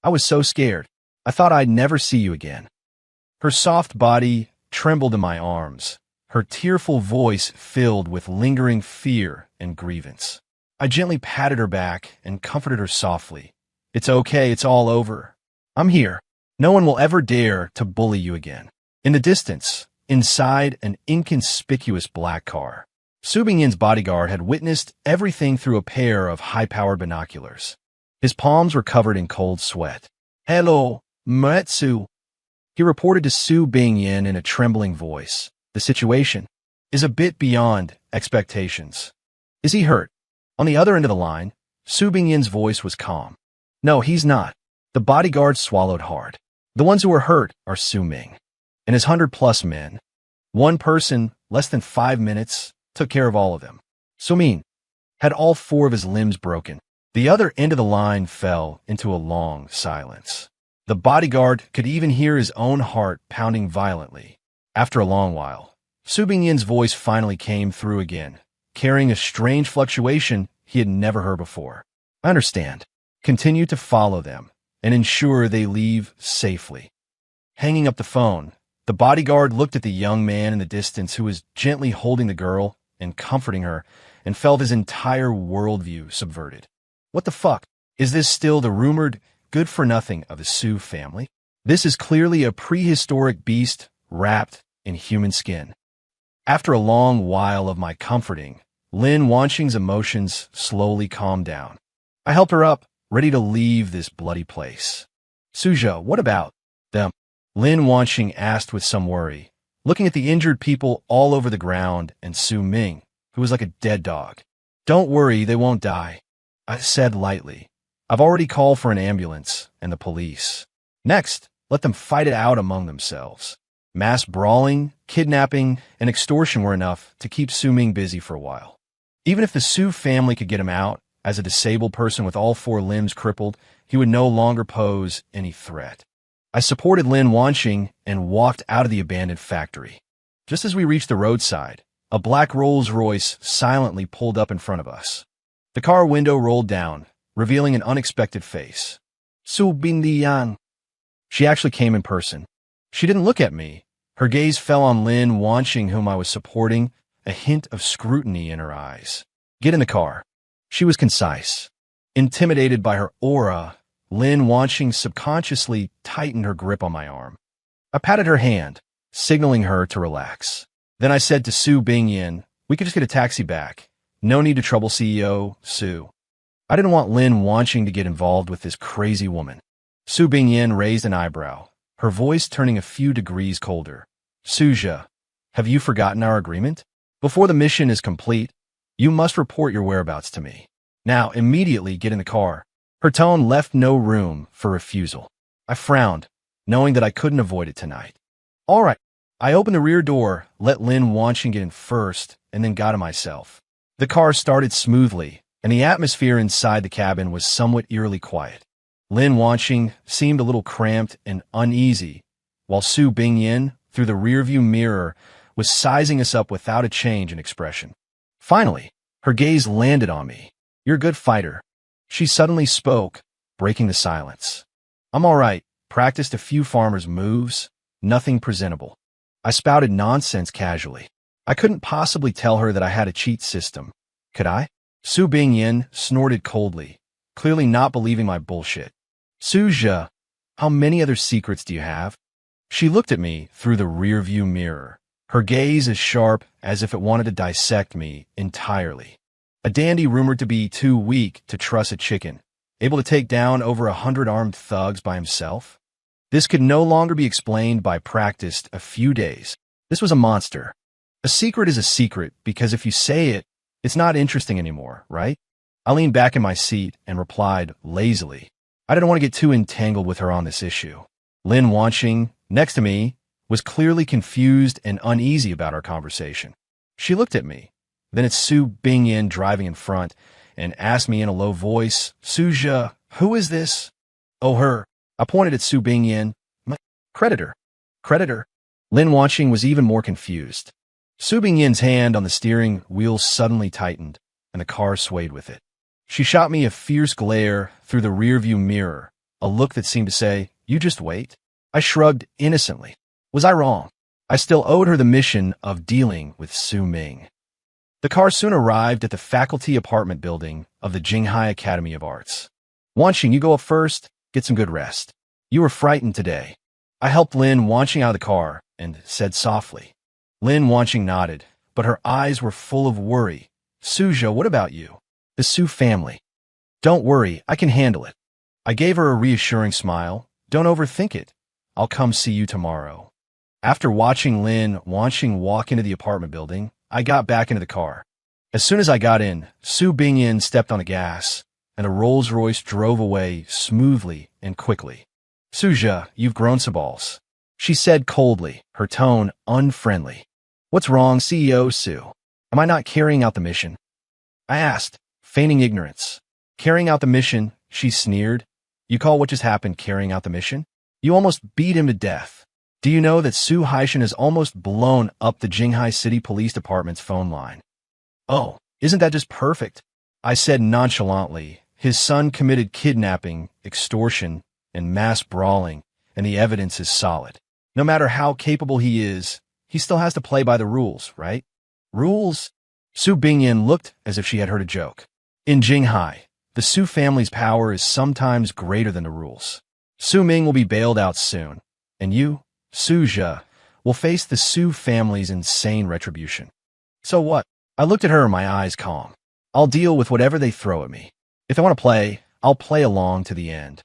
I was so scared. I thought I'd never see you again. Her soft body trembled in my arms, her tearful voice filled with lingering fear and grievance. I gently patted her back and comforted her softly. It's okay, it's all over. I'm here. No one will ever dare to bully you again. In the distance, inside an inconspicuous black car, Su Bingyin's bodyguard had witnessed everything through a pair of high-powered binoculars. His palms were covered in cold sweat. "Hello, Metsu," he reported to Su Bingyin in a trembling voice. "The situation is a bit beyond expectations." "Is he hurt?" On the other end of the line, Su Bingyin's voice was calm. "No, he's not." The bodyguard swallowed hard. "The ones who are hurt are Su Ming and his 100-plus men. One person, less than 5 minutes, took care of all of them. Su Ming had all 4 of his limbs broken." The other end of the line fell into a long silence. The bodyguard could even hear his own heart pounding violently. After a long while, Su Bingyin's voice finally came through again, carrying a strange fluctuation he had never heard before. "I understand. Continue to follow them and ensure they leave safely." Hanging up the phone, the bodyguard looked at the young man in the distance who was gently holding the girl and comforting her, and felt his entire worldview subverted. What the fuck? Is this still the rumored good-for-nothing of the Su family? This is clearly a prehistoric beast wrapped in human skin. After a long while of my comforting, Lin Wanqing's emotions slowly calmed down. I helped her up, ready to leave this bloody place. "Suzhou, what about them?" Lin Wanqing asked with some worry, looking at the injured people all over the ground and Su Ming, who was like a dead dog. "Don't worry, they won't die," I said lightly. "I've already called for an ambulance and the police. Next, let them fight it out among themselves." Mass brawling, kidnapping, and extortion were enough to keep Su Ming busy for a while. Even if the Su family could get him out, as a disabled person with all 4 limbs crippled, he would no longer pose any threat. I supported Lin Wanqing and walked out of the abandoned factory. Just as we reached the roadside, a black Rolls-Royce silently pulled up in front of us. The car window rolled down, revealing an unexpected face. "Su Bingying." She actually came in person. She didn't look at me. Her gaze fell on Lin Wanqing, whom I was supporting, a hint of scrutiny in her eyes. "Get in the car." She was concise. Intimidated by her aura, Lin Wanqing subconsciously tightened her grip on my arm. I patted her hand, signaling her to relax. Then I said to Su Bingyin, "We could just get a taxi back. No need to trouble CEO Su." I didn't want Lin Wanqing to get involved with this crazy woman. Su Bingyin raised an eyebrow, her voice turning a few degrees colder. "Suzhou, have you forgotten our agreement? Before the mission is complete, you must report your whereabouts to me. Now, immediately get in the car." Her tone left no room for refusal. I frowned, knowing that I couldn't avoid it tonight. "All right." I opened the rear door, let Lin Wanqing get in first, and then got in myself. The car started smoothly, and the atmosphere inside the cabin was somewhat eerily quiet. Lin Wanqing seemed a little cramped and uneasy, while Su Bingyin, through the rearview mirror, was sizing us up without a change in expression. Finally, her gaze landed on me. "You're a good fighter." She suddenly spoke, breaking the silence. "I'm all right. Practiced a few farmers' moves. Nothing presentable." I spouted nonsense casually. I couldn't possibly tell her that I had a cheat system. Could I? Su Bingyin snorted coldly, clearly not believing my bullshit. "Suzhou, how many other secrets do you have?" She looked at me through the rearview mirror, her gaze as sharp as if it wanted to dissect me entirely. A dandy rumored to be too weak to truss a chicken, able to take down over 100 armed thugs by himself? This could no longer be explained by practiced a few days. This was a monster. A secret is a secret because if you say it, it's not interesting anymore, right? I leaned back in my seat and replied lazily. I didn't want to get too entangled with her on this issue. Lin Wanqing, next to me, was clearly confused and uneasy about our conversation. She looked at me, then at Su Bingyin driving in front, and asked me in a low voice, "Suzhou, who is this?" "Oh, her." I pointed at Su Bingyin. "My creditor." "Creditor?" Lin Wanqing was even more confused. Su Bingyin's hand on the steering wheel suddenly tightened, and the car swayed with it. She shot me a fierce glare through the rearview mirror, a look that seemed to say, "You just wait." I shrugged innocently. Was I wrong? I still owed her the mission of dealing with Su Ming. The car soon arrived at the faculty apartment building of the Jinghai Academy of Arts. "Wanqing, you go up first. Get some good rest. You were frightened today." I helped Lin Wanqing out of the car and said softly. Lin Wanqing nodded, but her eyes were full of worry. Suja, what about you? The Su family. Don't worry, I can handle it. I gave her a reassuring smile. Don't overthink it. I'll come see you tomorrow. After watching Lin Wanxing walk into the apartment building, I got back into the car. As soon as I got in, Su Bingyin stepped on the gas, and the Rolls-Royce drove away smoothly and quickly. Suja, you've grown some balls, she said coldly, her tone unfriendly. What's wrong, CEO Su? Am I not carrying out the mission? I asked, feigning ignorance. Carrying out the mission, she sneered. You call what just happened carrying out the mission? You almost beat him to death. Do you know that Su Haishan has almost blown up the Jinghai City Police Department's phone line? Oh, isn't that just perfect? I said nonchalantly. His son committed kidnapping, extortion, and mass brawling, and the evidence is solid. No matter how capable he is, he still has to play by the rules, right? Rules? Su Bingyin looked as if she had heard a joke. In Jinghai, the Su family's power is sometimes greater than the rules. Su Ming will be bailed out soon, and you, Suja, will face the Su family's insane retribution. So what? I looked at her, my eyes calm. I'll deal with whatever they throw at me. If I want to play, I'll play along to the end.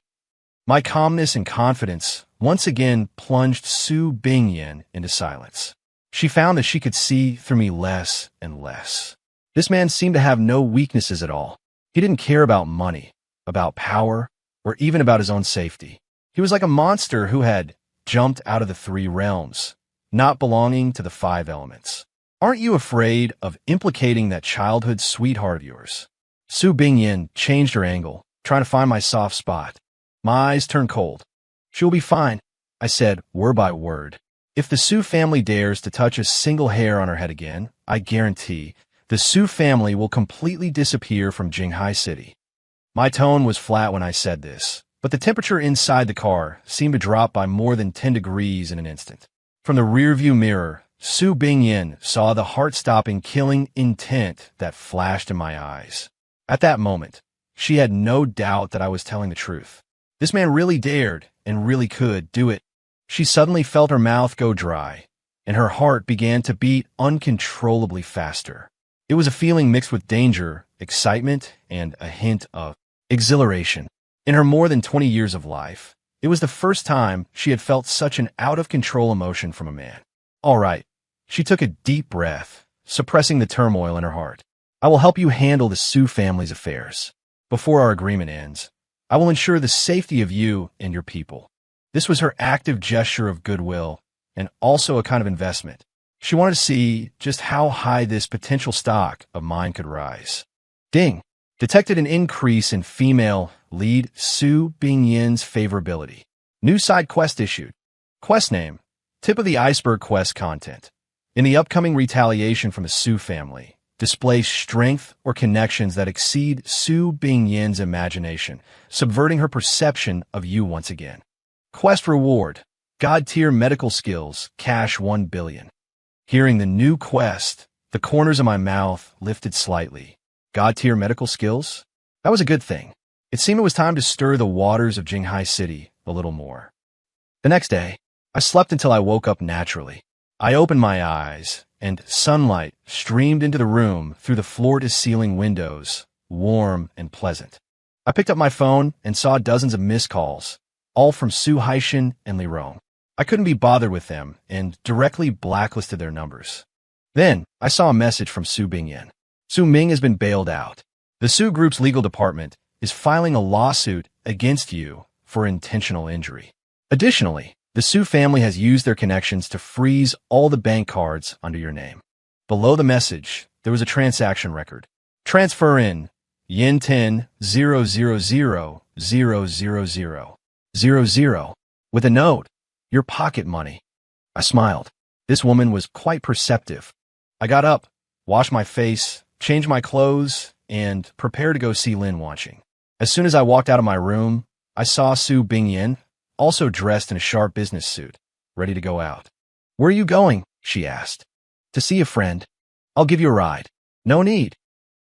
My calmness and confidence once again plunged Su Bingyin into silence. She found that she could see through me less and less. This man seemed to have no weaknesses at all. He didn't care about money, about power, or even about his own safety. He was like a monster who had jumped out of the three realms, not belonging to the five elements. Aren't you afraid of implicating that childhood sweetheart of yours? Su Bingyin changed her angle, trying to find my soft spot. My eyes turned cold. She'll be fine, I said, word by word. If the Su family dares to touch a single hair on her head again, I guarantee the Su family will completely disappear from Jinghai City. My tone was flat when I said this, but the temperature inside the car seemed to drop by more than 10 degrees in an instant. From the rearview mirror, Su Bingyin saw the heart-stopping, killing intent that flashed in my eyes. At that moment, she had no doubt that I was telling the truth. This man really dared and really could do it. She suddenly felt her mouth go dry, and her heart began to beat uncontrollably faster. It was a feeling mixed with danger, excitement, and a hint of exhilaration. In her more than 20 years of life, it was the first time she had felt such an out-of-control emotion from a man. All right, she took a deep breath, suppressing the turmoil in her heart. I will help you handle the Su family's affairs. Before our agreement ends, I will ensure the safety of you and your people. This was her active gesture of goodwill and also a kind of investment. She wanted to see just how high this potential stock of mine could rise. Ding! Detected an increase in female lead Su Bingyin's favorability. New side quest issued. Quest name: Tip of the iceberg quest content. In the upcoming retaliation from the Su family, display strength or connections that exceed Su Bingyin's imagination, subverting her perception of you once again. Quest reward: God-tier medical skills, cash 1 billion. Hearing the new quest, the corners of my mouth lifted slightly. God-tier medical skills? That was a good thing. It seemed it was time to stir the waters of Jinghai City a little more. The next day, I slept until I woke up naturally. I opened my eyes, and sunlight streamed into the room through the floor-to-ceiling windows, warm and pleasant. I picked up my phone and saw dozens of missed calls, all from Su Haishan and Li Rong. I couldn't be bothered with them and directly blacklisted their numbers. Then, I saw a message from Su Bingyin. Su Ming has been bailed out. The Su Group's legal department is filing a lawsuit against you for intentional injury. Additionally, the Su family has used their connections to freeze all the bank cards under your name. Below the message, there was a transaction record. Transfer in Yen 10 000 000 00 with a note, your pocket money. I smiled. This woman was quite perceptive. I got up, washed my face, changed my clothes, and prepared to go see Lin Wanxing. As soon as I walked out of my room, I saw Su Bingyin, also dressed in a sharp business suit, ready to go out. Where are you going? She asked. To see a friend. I'll give you a ride. No need.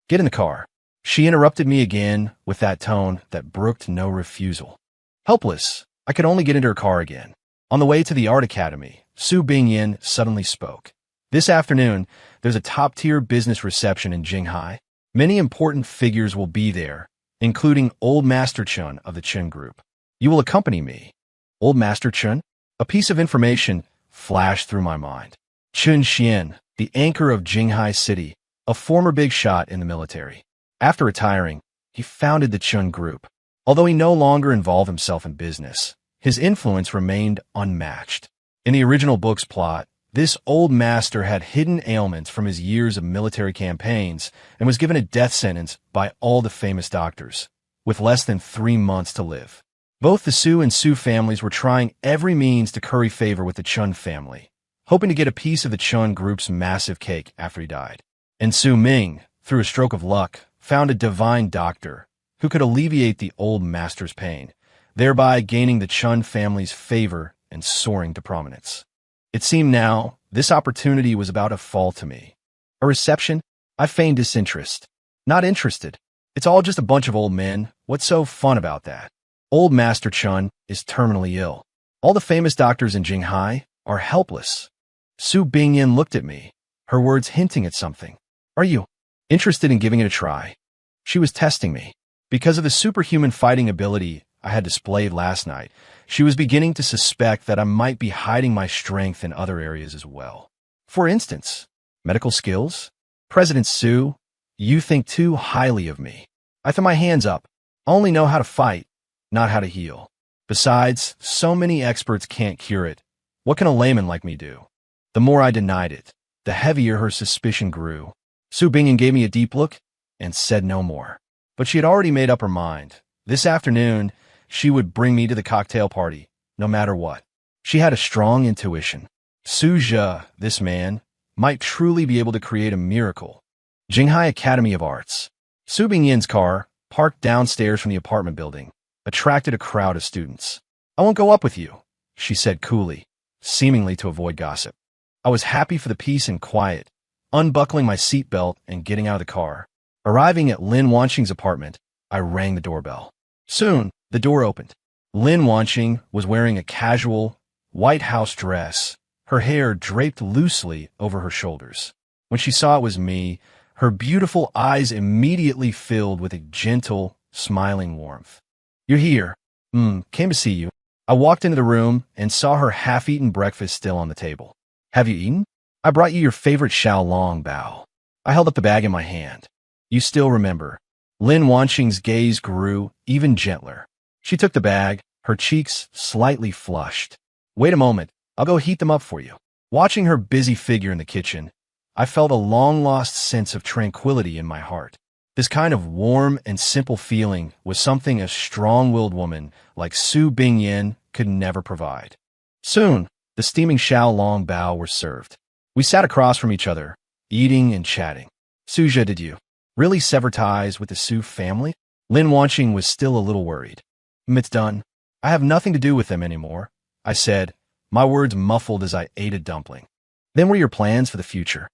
Get in the car. She interrupted me again with that tone that brooked no refusal. Helpless, I could only get into her car again. On the way to the art academy, Su Bingyin suddenly spoke. This afternoon, There's a top-tier business reception in Jinghai. Many important figures will be there, including Old Master Chun of the Chun Group. You will accompany me. Old Master Chun? A piece of information flashed through my mind. Chun Xian, the anchor of Jinghai City, a former big shot in the military. After retiring, he founded the Chun Group. Although he no longer involved himself in business, his influence remained unmatched. In the original book's plot, this old master had hidden ailments from his years of military campaigns and was given a death sentence by all the famous doctors, with less than 3 months to live. Both the Su and Su families were trying every means to curry favor with the Chun family, hoping to get a piece of the Chun Group's massive cake after he died. And Su Ming, through a stroke of luck, found a divine doctor who could alleviate the old master's pain, thereby gaining the Chun family's favor and soaring to prominence. It seemed now this opportunity was about to fall to me. A reception? I feigned disinterest. Not interested. It's all just a bunch of old men. What's so fun about that? Old Master Chun is terminally ill. All the famous doctors in Jinghai are helpless. Su Bingyan looked at me, her words hinting at something. Are you interested in giving it a try? She was testing me. Because of the superhuman fighting ability I had displayed last night, she was beginning to suspect that I might be hiding my strength in other areas as well. For instance, medical skills? President Su, you think too highly of me. I threw my hands up. I only know how to fight, not how to heal. Besides, so many experts can't cure it. What can a layman like me do? The more I denied it, the heavier her suspicion grew. Su Bingyan gave me a deep look and said no more. But she had already made up her mind. This afternoon, she would bring me to the cocktail party, no matter what. She had a strong intuition. Su Zhe, this man, might truly be able to create a miracle. Jinghai Academy of Arts. Su Bingyan's car, parked downstairs from the apartment building, attracted a crowd of students. I won't go up with you, she said coolly, seemingly to avoid gossip. I was happy for the peace and quiet, unbuckling my seatbelt and getting out of the car. Arriving at Lin Wanqing's apartment, I rang the doorbell. Soon, the door opened. Lin Wanqing was wearing a casual, white house dress, her hair draped loosely over her shoulders. When she saw it was me, her beautiful eyes immediately filled with a gentle, smiling warmth. You're here. Came to see you. I walked into the room and saw her half-eaten breakfast still on the table. Have you eaten? I brought you your favorite Xiaolong bao. I held up the bag in my hand. You still remember. Lin Wanqing's gaze grew even gentler. She took the bag, her cheeks slightly flushed. Wait a moment, I'll go heat them up for you. Watching her busy figure in the kitchen, I felt a long-lost sense of tranquility in my heart. This kind of warm and simple feeling was something a strong-willed woman like Su Bingyan could never provide. Soon, the steaming Xiaolong bao were served. We sat across from each other, eating and chatting. Su Zhe, did you really sever ties with the Su family? Lin Wanqing was still a little worried. It's done. I have nothing to do with them anymore, I said, my words muffled as I ate a dumpling. Then what are your plans for the future?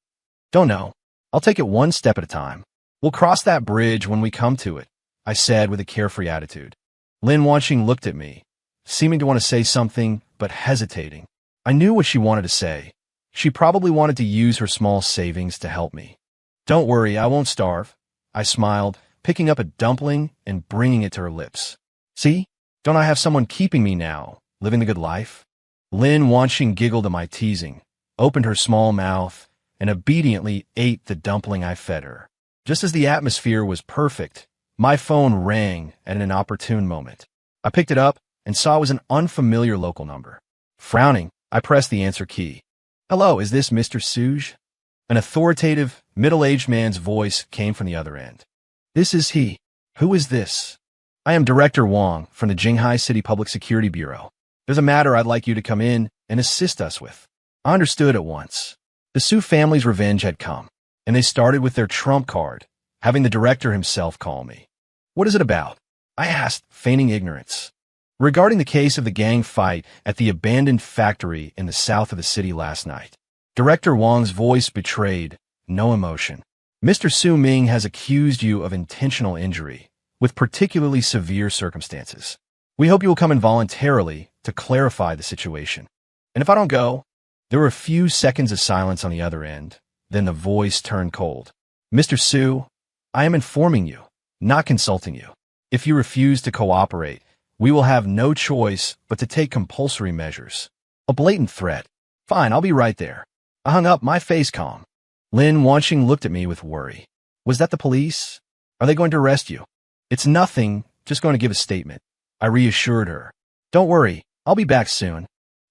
Don't know. I'll take it one step at a time. We'll cross that bridge when we come to it, I said with a carefree attitude. Lin Wanqing looked at me, seeming to want to say something, but hesitating. I knew what she wanted to say. She probably wanted to use her small savings to help me. Don't worry, I won't starve, I smiled, picking up a dumpling and bringing it to her lips. See? Don't I have someone keeping me now, living the good life? Lin Wanqing giggled at my teasing, opened her small mouth, and obediently ate the dumpling I fed her. Just as the atmosphere was perfect, my phone rang at an opportune moment. I picked it up and saw it was an unfamiliar local number. Frowning, I pressed the answer key. Hello, is this Mr. Suge? An authoritative, middle-aged man's voice came from the other end. This is he. Who is this? I am Director Wang from the Jinghai City Public Security Bureau. There's a matter I'd like you to come in and assist us with. I understood at once. The Su family's revenge had come, and they started with their trump card, having the director himself call me. What is it about? I asked, feigning ignorance. Regarding the case of the gang fight at the abandoned factory in the south of the city last night. Director Wang's voice betrayed no emotion. Mr. Su Ming has accused you of intentional injury, with particularly severe circumstances. We hope you will come in voluntarily to clarify the situation. And if I don't go, there were a few seconds of silence on the other end, Then the voice turned cold. Mr. Su, I am informing you, not consulting you. If you refuse to cooperate, we will have no choice but to take compulsory measures. A blatant threat. Fine, I'll be right there. I hung up, my face calm. Lin Wanqing looked at me with worry. Was that the police? Are they going to arrest you? It's nothing, just going to give a statement. I reassured her. Don't worry, I'll be back soon.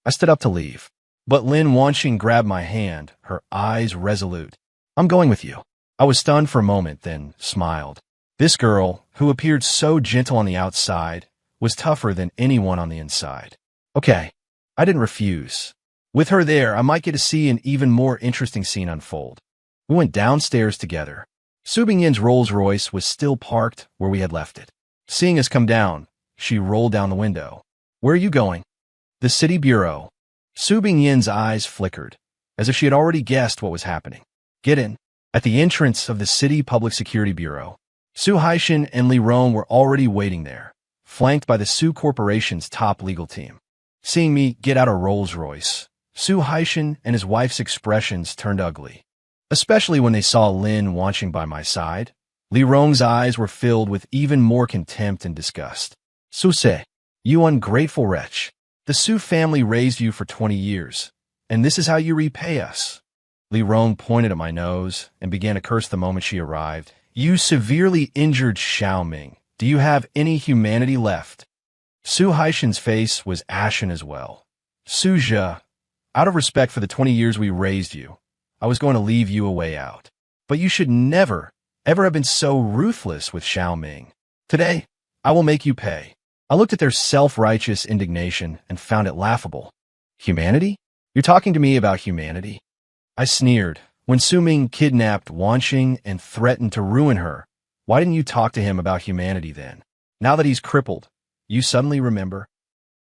I stood up to leave. But Lin Wanqing grabbed my hand, her eyes resolute. I'm going with you. I was stunned for a moment, then smiled. This girl, who appeared so gentle on the outside, was tougher than anyone on the inside. Okay, I didn't refuse. With her there, I might get to see an even more interesting scene unfold. We went downstairs together. Su Bingyin's Rolls-Royce was still parked where we had left it. Seeing us come down, she rolled down the window. Where are you going? The city bureau. Su Bingyin's eyes flickered, as if she had already guessed what was happening. Get in. At the entrance of the City Public Security Bureau, Su Haishan and Li Rong were already waiting there, flanked by the Su Corporation's top legal team. Seeing me get out a Rolls-Royce, Su Haishan and his wife's expressions turned ugly, especially when they saw Lin Wanqing by my side. Li Rong's eyes were filled with even more contempt and disgust. Su Se, you ungrateful wretch. The Su family raised you for 20 years, and this is how you repay us. Li Rong pointed at my nose and began to curse the moment she arrived. You severely injured Xiaoming. Do you have any humanity left? Su Haishan's face was ashen as well. Su Zhe, out of respect for the 20 years we raised you, I was going to leave you a way out. But you should never, ever have been so ruthless with Xiaoming. Today, I will make you pay. I looked at their self-righteous indignation and found it laughable. Humanity? You're talking to me about humanity? I sneered. When Su Ming kidnapped Wanqing and threatened to ruin her, why didn't you talk to him about humanity then? Now that he's crippled, you suddenly remember?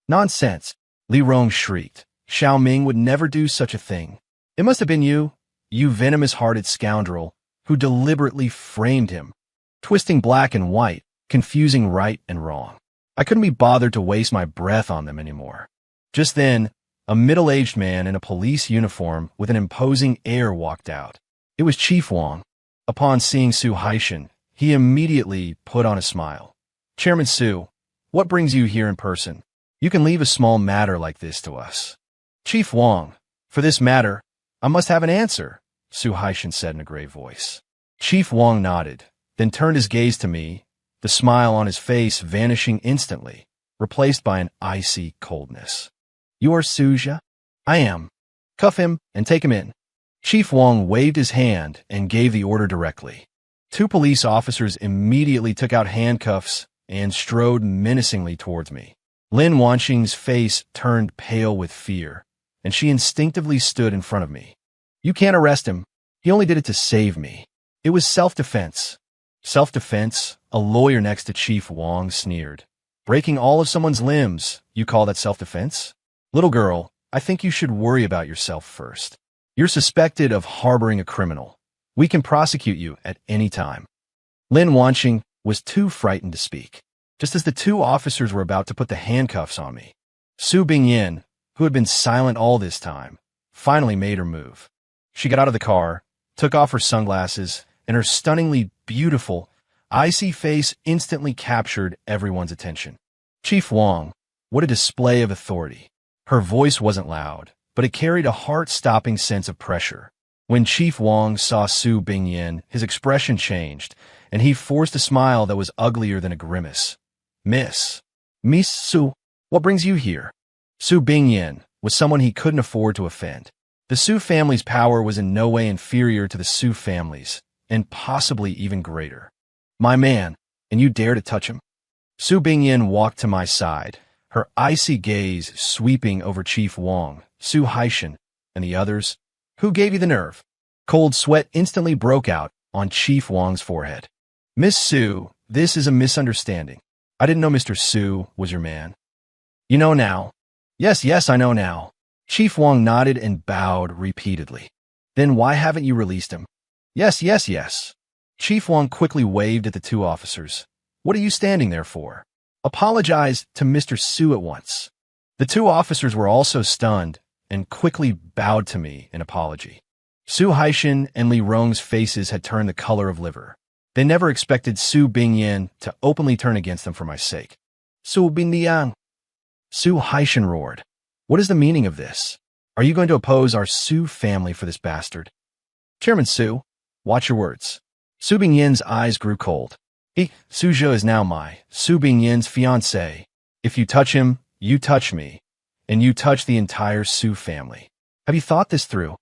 Nonsense, Li Rong shrieked. Xiaoming would never do such a thing. It must have been you venomous-hearted scoundrel, who deliberately framed him, twisting black and white, confusing right and wrong. I couldn't be bothered to waste my breath on them anymore. Just then, a middle-aged man in a police uniform with an imposing air walked out. It was Chief Wang. Upon seeing Su Haishan, he immediately put on a smile. Chairman Su, what brings you here in person? You can leave a small matter like this to us. Chief Wang, for this matter, I must have an answer, Su Haishan said in a grave voice. Chief Wang nodded, then turned his gaze to me, the smile on his face vanishing instantly, replaced by an icy coldness. You are Su Zhe? I am. Cuff him and take him in. Chief Wang waved his hand and gave the order directly. Two police officers immediately took out handcuffs and strode menacingly towards me. Lin Wanqing's face turned pale with fear, and she instinctively stood in front of me. You can't arrest him. He only did it to save me. It was self-defense. Self-defense? A lawyer next to Chief Wang sneered. Breaking all of someone's limbs, you call that self-defense? Little girl, I think you should worry about yourself first. You're suspected of harboring a criminal. We can prosecute you at any time. Lin Wanqing was too frightened to speak. Just as the two officers were about to put the handcuffs on me, Su Bingyin, who had been silent all this time, finally made her move. She got out of the car, took off her sunglasses, and her stunningly beautiful, icy face instantly captured everyone's attention. Chief Wang, what a display of authority. Her voice wasn't loud, but it carried a heart-stopping sense of pressure. When Chief Wang saw Su Bingyin, his expression changed, and he forced a smile that was uglier than a grimace. Miss Su, what brings you here? Su Bingyin was someone he couldn't afford to offend. The Su family's power was in no way inferior to the Su family's, and possibly even greater. My man, and you dare to touch him? Su Bingyin walked to my side, her icy gaze sweeping over Chief Wang, Su Haishan, and the others. Who gave you the nerve? Cold sweat instantly broke out on Chief Wang's forehead. Miss Su, this is a misunderstanding. I didn't know Mr. Su was your man. You know now. Yes, I know now. Chief Wang nodded and bowed repeatedly. Then why haven't you released him? Yes. Chief Wang quickly waved at the two officers. What are you standing there for? Apologize to Mr. Su at once. The two officers were also stunned and quickly bowed to me in apology. Su Haishan and Li Rong's faces had turned the color of liver. They never expected Su Bingyan to openly turn against them for my sake. Su Bingyan! Su Haishan roared. What is the meaning of this? Are you going to oppose our Su family for this bastard? Chairman Su, watch your words. Su Bingyan's eyes grew cold. Su Zhe is now my Su Bingyan's fiancée. If you touch him, you touch me, and you touch the entire Su family. Have you thought this through?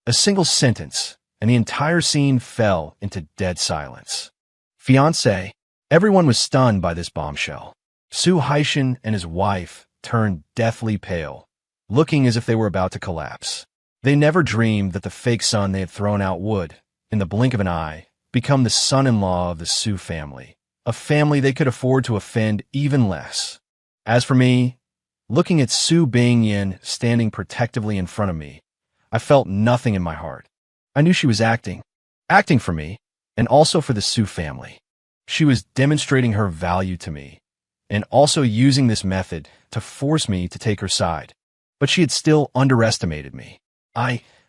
A single sentence, and the entire scene fell into dead silence. Fiancé. Everyone was stunned by this bombshell. Su Haishan and his wife turned deathly pale, looking as if they were about to collapse. They never dreamed that the fake son they had thrown out would, in the blink of an eye, become the son-in-law of the Su family, a family they could afford to offend even less. As for me, looking at Su Bingyan standing protectively in front of me, I felt nothing in my heart. I knew she was acting for me, and also for the Su family. She was demonstrating her value to me, and also using this method to force me to take her side. But she had still underestimated me.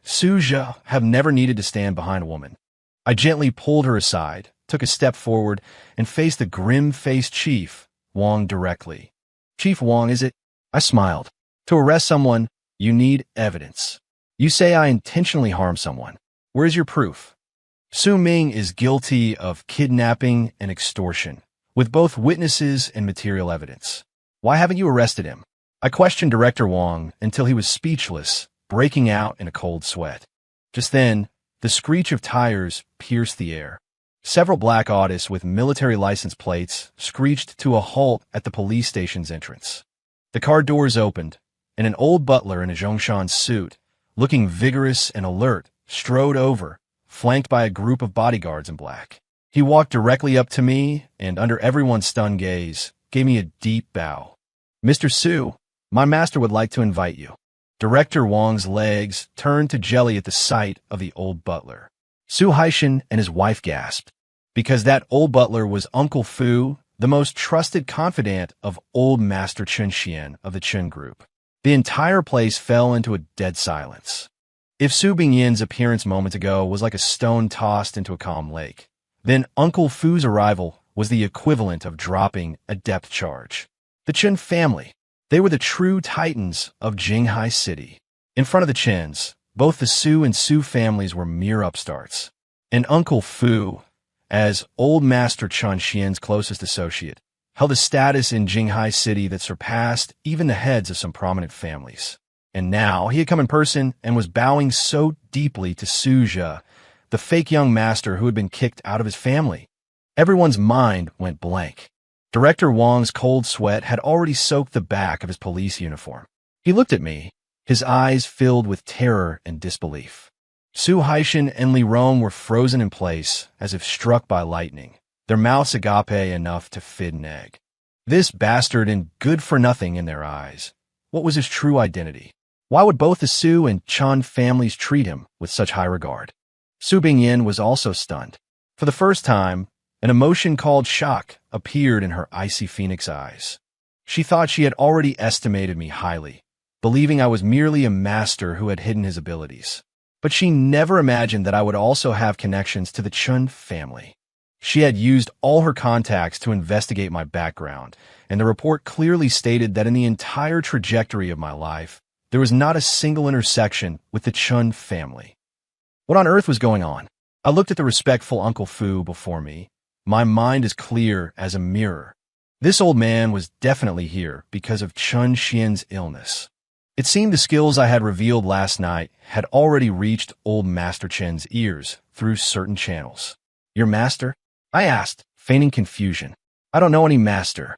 Su Zhe, have never needed to stand behind a woman. I gently pulled her aside, took a step forward, and faced the grim-faced Chief Wang directly. Chief Wang, is it? I smiled. To arrest someone, you need evidence. You say I intentionally harmed someone. Where is your proof? Su Ming is guilty of kidnapping and extortion, with both witnesses and material evidence. Why haven't you arrested him? I questioned Director Wang until he was speechless, breaking out in a cold sweat. Just then, the screech of tires pierced the air. Several black Audis with military license plates screeched to a halt at the police station's entrance. The car doors opened, and an old butler in a Zhongshan suit, looking vigorous and alert, strode over, flanked by a group of bodyguards in black. He walked directly up to me, and under everyone's stunned gaze, gave me a deep bow. Mr. Su, my master would like to invite you. Director Wang's legs turned to jelly at the sight of the old butler. Su Haishan and his wife gasped, because that old butler was Uncle Fu, the most trusted confidant of old Master Chen Xian of the Chen Group. The entire place fell into a dead silence. If Su Bingyan's appearance moments ago was like a stone tossed into a calm lake, then Uncle Fu's arrival was the equivalent of dropping a depth charge. The Chen family, they were the true titans of Jinghai City. In front of the Chens, both the Su and Su families were mere upstarts. And Uncle Fu, as old Master Chen Xian's closest associate, held a status in Jinghai City that surpassed even the heads of some prominent families. And now he had come in person and was bowing so deeply to Su Zhe, the fake young master who had been kicked out of his family. Everyone's mind went blank. Director Wang's cold sweat had already soaked the back of his police uniform. He looked at me, his eyes filled with terror and disbelief. Su Haishan and Li Rong were frozen in place as if struck by lightning, their mouths agape enough to fit an egg. This bastard and good-for-nothing in their eyes. What was his true identity? Why would both the Su and Chen families treat him with such high regard? Su Bingyan was also stunned. For the first time, an emotion called shock appeared in her icy phoenix eyes. She thought she had already estimated me highly, believing I was merely a master who had hidden his abilities. But she never imagined that I would also have connections to the Chen family. She had used all her contacts to investigate my background, and the report clearly stated that in the entire trajectory of my life, there was not a single intersection with the Chen family. What on earth was going on? I looked at the respectful Uncle Fu before me, my mind as clear as a mirror. This old man was definitely here because of Chen Xian's illness. It seemed the skills I had revealed last night had already reached old Master Chen's ears through certain channels. Your master? I asked, feigning confusion. I don't know any master.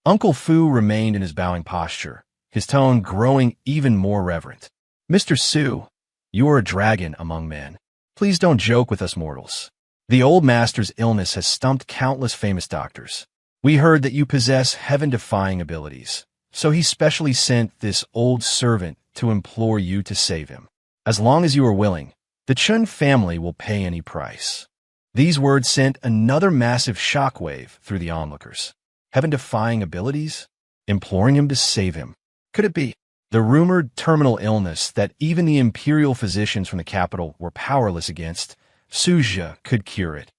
Uncle Fu remained in his bowing posture, his tone growing even more reverent. Mr. Su, you are a dragon among men. Please don't joke with us mortals. The old master's illness has stumped countless famous doctors. We heard that you possess heaven-defying abilities, so he specially sent this old servant to implore you to save him. As long as you are willing, the Chen family will pay any price. These words sent another massive shockwave through the onlookers. Heaven-defying abilities? Imploring him to save him. Could it be? The rumored terminal illness that even the imperial physicians from the capital were powerless against, Suja could cure it.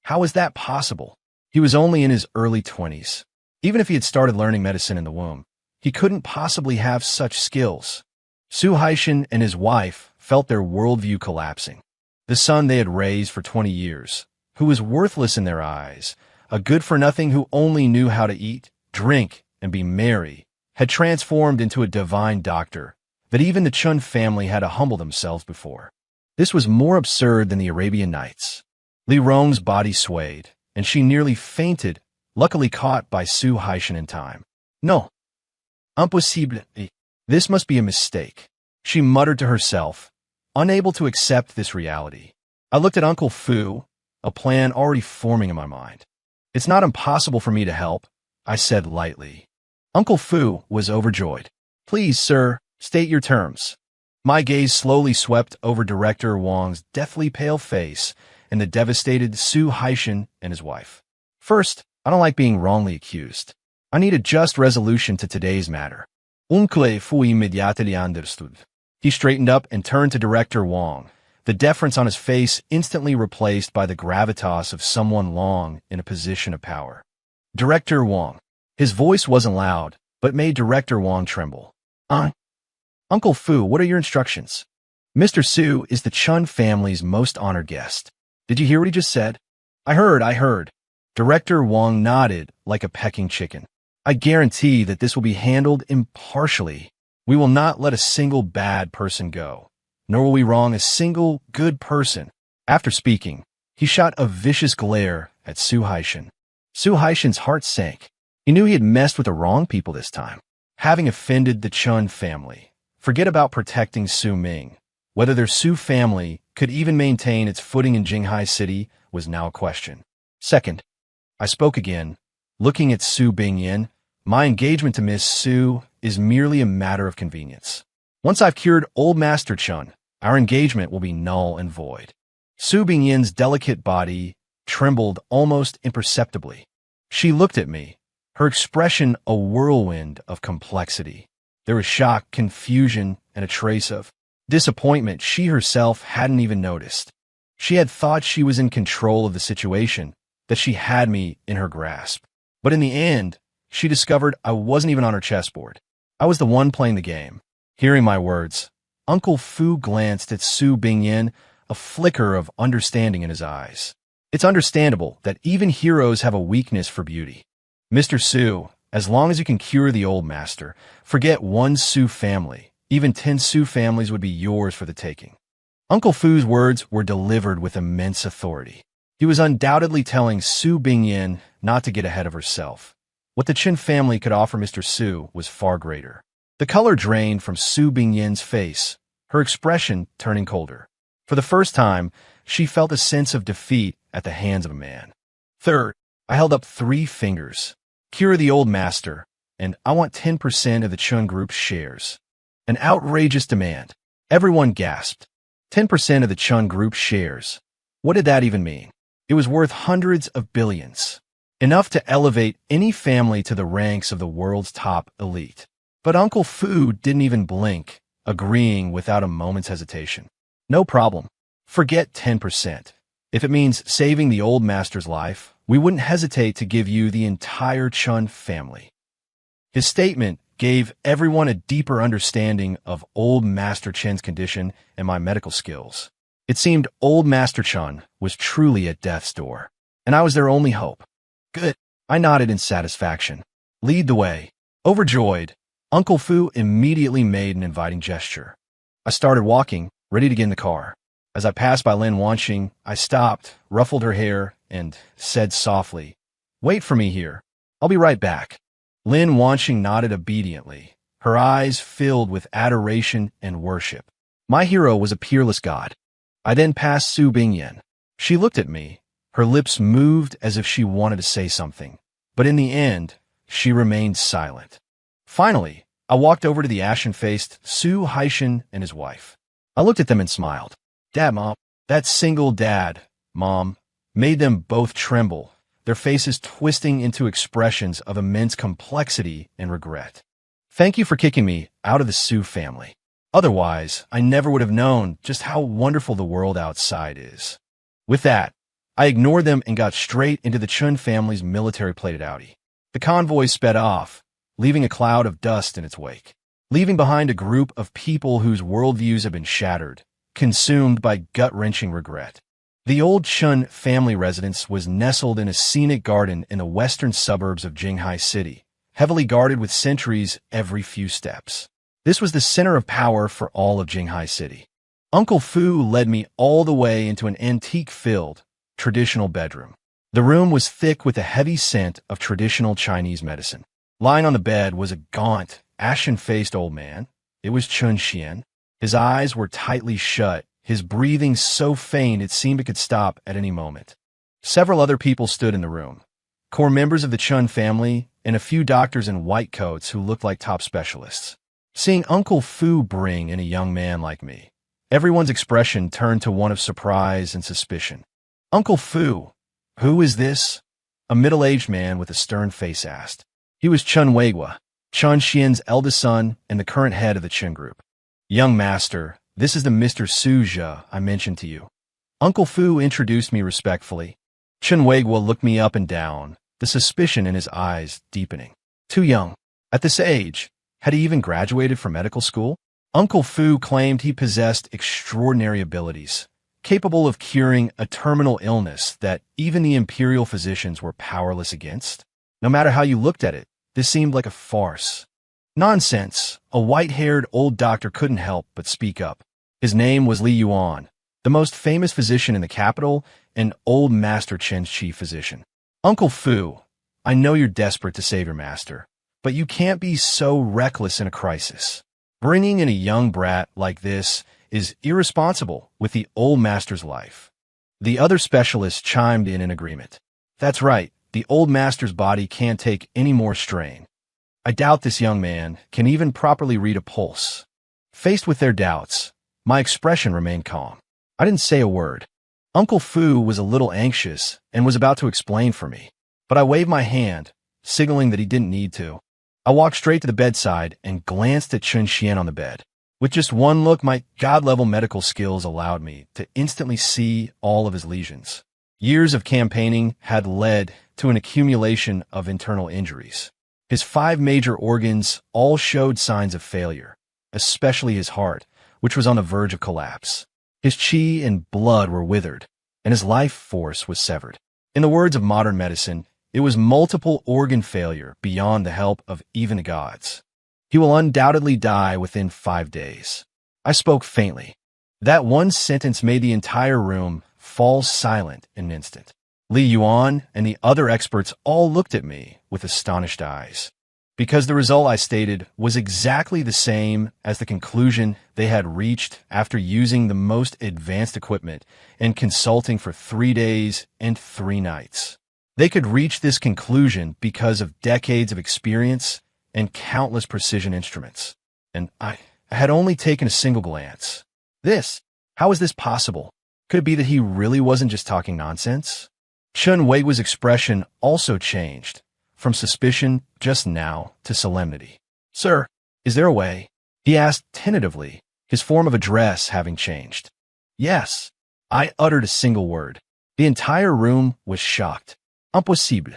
How was that possible? He was only in his early 20s. Even if he had started learning medicine in the womb, he couldn't possibly have such skills. Su Haishan and his wife felt their worldview collapsing. The son they had raised for 20 years, who was worthless in their eyes, a good-for-nothing who only knew how to eat, drink, and be merry, had transformed into a divine doctor that even the Chun family had to humble themselves before. This was more absurd than the Arabian Nights. Li Rong's body swayed, and she nearly fainted, luckily caught by Su Haishan in time. No. Impossible. This must be a mistake, she muttered to herself, unable to accept this reality. I looked at Uncle Fu, a plan already forming in my mind. It's not impossible for me to help, I said lightly. Uncle Fu was overjoyed. Please, sir, state your terms. My gaze slowly swept over Director Wang's deathly pale face and the devastated Su Haishan and his wife. First, I don't like being wrongly accused. I need a just resolution to today's matter. Uncle Fu immediately understood. He straightened up and turned to Director Wang, the deference on his face instantly replaced by the gravitas of someone long in a position of power. Director Wang. His voice wasn't loud, but made Director Wang tremble. Uncle Fu, what are your instructions? Mr. Su is the Chun family's most honored guest. Did you hear what he just said? I heard. Director Wang nodded like a pecking chicken. I guarantee that this will be handled impartially. We will not let a single bad person go, nor will we wrong a single good person. After speaking, he shot a vicious glare at Su Haishan. Su Haishan's heart sank. He knew he had messed with the wrong people this time. Having offended the Chun family, forget about protecting Su Ming. Whether their Su family could even maintain its footing in Jinghai City was now a question. Second, I spoke again, looking at Su Bingyin. My engagement to Miss Su is merely a matter of convenience. Once I've cured Old Master Chun, our engagement will be null and void. Su Bingyin's delicate body trembled almost imperceptibly. She looked at me, her expression a whirlwind of complexity. There was shock, confusion, and a trace of disappointment she herself hadn't even noticed. She had thought she was in control of the situation, that she had me in her grasp. But in the end, she discovered I wasn't even on her chessboard. I was the one playing the game. Hearing my words, Uncle Fu glanced at Su Bingyin, a flicker of understanding in his eyes. It's understandable that even heroes have a weakness for beauty. Mr. Su, as long as you can cure the old master, forget one Su family. Even 10 Su families would be yours for the taking. Uncle Fu's words were delivered with immense authority. He was undoubtedly telling Su Bingyin not to get ahead of herself. What the Qin family could offer Mr. Su was far greater. The color drained from Su Bingyin's face, her expression turning colder. For the first time, she felt a sense of defeat at the hands of a man. Third, I held up 3 fingers. Cure the old master, and I want 10% of the Chun Group's shares. An outrageous demand. Everyone gasped. 10% of the Chun Group's shares. What did that even mean? It was worth hundreds of billions. Enough to elevate any family to the ranks of the world's top elite. But Uncle Fu didn't even blink, agreeing without a moment's hesitation. No problem. Forget 10%. If it means saving the old master's life, we wouldn't hesitate to give you the entire Chun family. His statement gave everyone a deeper understanding of Old Master Chen's condition and my medical skills. It seemed Old Master Chen was truly at death's door, and I was their only hope. Good. I nodded in satisfaction. Lead the way. Overjoyed, Uncle Fu immediately made an inviting gesture. I started walking, ready to get in the car. As I passed by Lin Wanxing, I stopped, ruffled her hair, and said softly, "Wait for me here. I'll be right back." Lin Wanxing nodded obediently, her eyes filled with adoration and worship. My hero was a peerless god. I then passed Su Bingyin. She looked at me. Her lips moved as if she wanted to say something, but in the end, she remained silent. Finally, I walked over to the ashen-faced Su Haishan and his wife. I looked at them and smiled. Dad, Mom. That single dad, Mom, made them both tremble, their faces twisting into expressions of immense complexity and regret. Thank you for kicking me out of the Su family. Otherwise, I never would have known just how wonderful the world outside is. With that, I ignored them and got straight into the Chun family's military-plated Audi. The convoy sped off, leaving a cloud of dust in its wake, leaving behind a group of people whose worldviews have been shattered, consumed by gut-wrenching regret. The old Chun family residence was nestled in a scenic garden in the western suburbs of Jinghai City, heavily guarded with sentries every few steps. This was the center of power for all of Jinghai City. Uncle Fu led me all the way into an antique-filled, traditional bedroom. The room was thick with a heavy scent of traditional Chinese medicine. Lying on the bed was a gaunt, ashen-faced old man. It was Chun Xian. His eyes were tightly shut, his breathing so faint it seemed it could stop at any moment. Several other people stood in the room, core members of the Chun family and a few doctors in white coats who looked like top specialists. Seeing Uncle Fu bring in a young man like me, everyone's expression turned to one of surprise and suspicion. Uncle Fu, who is this? A middle-aged man with a stern face asked. He was Chun Weigua, Chun Xian's eldest son and the current head of the Chun group. Young master, this is the Mr. Su Zhe I mentioned to you. Uncle Fu introduced me respectfully. Chun Weigua looked me up and down, the suspicion in his eyes deepening. Too young. At this age, had he even graduated from medical school? Uncle Fu claimed he possessed extraordinary abilities, capable of curing a terminal illness that even the imperial physicians were powerless against. No matter how you looked at it, this seemed like a farce. Nonsense. A white-haired old doctor couldn't help but speak up. His name was Li Yuan, the most famous physician in the capital and old Master Chen's chief physician. Uncle Fu, I know you're desperate to save your master, but you can't be so reckless in a crisis. Bringing in a young brat like this is irresponsible with the old master's life. The other specialists chimed in agreement. That's right, the old master's body can't take any more strain. I doubt this young man can even properly read a pulse. Faced with their doubts, my expression remained calm. I didn't say a word. Uncle Fu was a little anxious and was about to explain for me, but I waved my hand, signaling that he didn't need to. I walked straight to the bedside and glanced at Chun Xian on the bed. With just one look, my god-level medical skills allowed me to instantly see all of his lesions. Years of campaigning had led to an accumulation of internal injuries. His 5 major organs all showed signs of failure, especially his heart, which was on the verge of collapse. His qi and blood were withered, and his life force was severed. In the words of modern medicine, it was multiple organ failure beyond the help of even the gods. He will undoubtedly die within 5 days. I spoke faintly. That one sentence made the entire room fall silent in an instant. Li Yuan and the other experts all looked at me with astonished eyes, because the result I stated was exactly the same as the conclusion they had reached after using the most advanced equipment and consulting for 3 days and 3 nights. They could reach this conclusion because of decades of experience and countless precision instruments. And I had only taken a single glance. How is this possible? Could it be that he really wasn't just talking nonsense? Chun Weigua's expression also changed, from suspicion just now to solemnity. Sir, is there a way? He asked tentatively, his form of address having changed. Yes. I uttered a single word. The entire room was shocked. Impossible.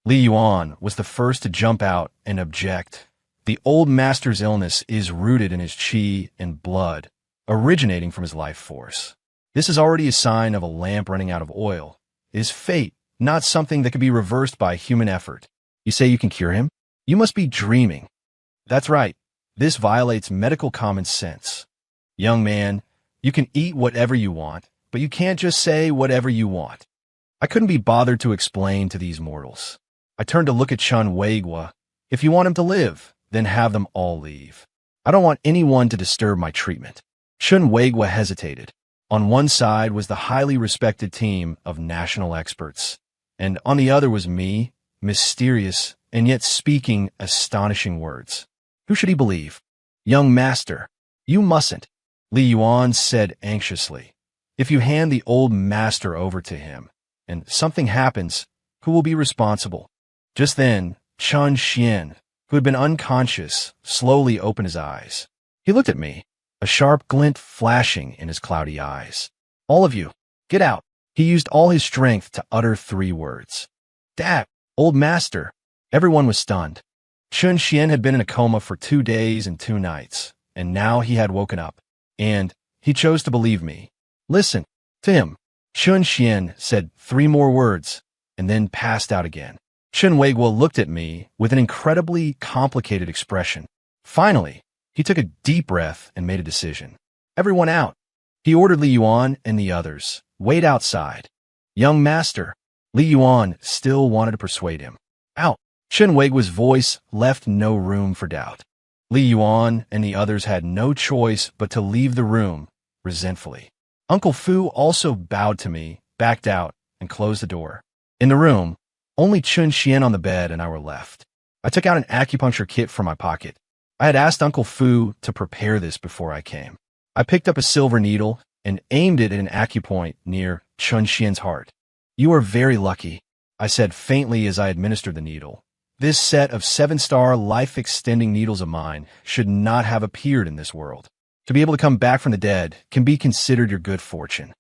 Li Yuan was the first to jump out and object. The old master's illness is rooted in his qi and blood, originating from his life force. This is already a sign of a lamp running out of oil. It is fate, not something that can be reversed by human effort. You say you can cure him? You must be dreaming. That's right. This violates medical common sense. Young man, you can eat whatever you want, but you can't just say whatever you want. I couldn't be bothered to explain to these mortals. I turned to look at Chun Weigua. If you want him to live, then have them all leave. I don't want anyone to disturb my treatment. Chun Weigua hesitated. On one side was the highly respected team of national experts, and on the other was me, mysterious and yet speaking astonishing words. Who should he believe? Young master, you mustn't, Li Yuan said anxiously. If you hand the old master over to him, and something happens, who will be responsible? Just then, Chun Xian, who had been unconscious, slowly opened his eyes. He looked at me, a sharp glint flashing in his cloudy eyes. "All of you, get out." He used all his strength to utter 3 words. "Dad, old master." Everyone was stunned. Chun Xian had been in a coma for 2 days and 2 nights, and now he had woken up. And he chose to believe me. "Listen to him." Chun Xian said 3 more words, and then passed out again. Chen Weiguo looked at me with an incredibly complicated expression. Finally, he took a deep breath and made a decision. "Everyone out." He ordered Li Yuan and the others. "Wait outside." "Young master." Li Yuan still wanted to persuade him. "Out." Chen Weiguo's voice left no room for doubt. Li Yuan and the others had no choice but to leave the room, resentfully. Uncle Fu also bowed to me, backed out, and closed the door. In the room, only Chun Xian on the bed and I were left. I took out an acupuncture kit from my pocket. I had asked Uncle Fu to prepare this before I came. I picked up a silver needle and aimed it at an acupoint near Chun Xian's heart. "You are very lucky," I said faintly as I administered the needle. This set of 7-star life-extending needles of mine should not have appeared in this world. To be able to come back from the dead can be considered your good fortune.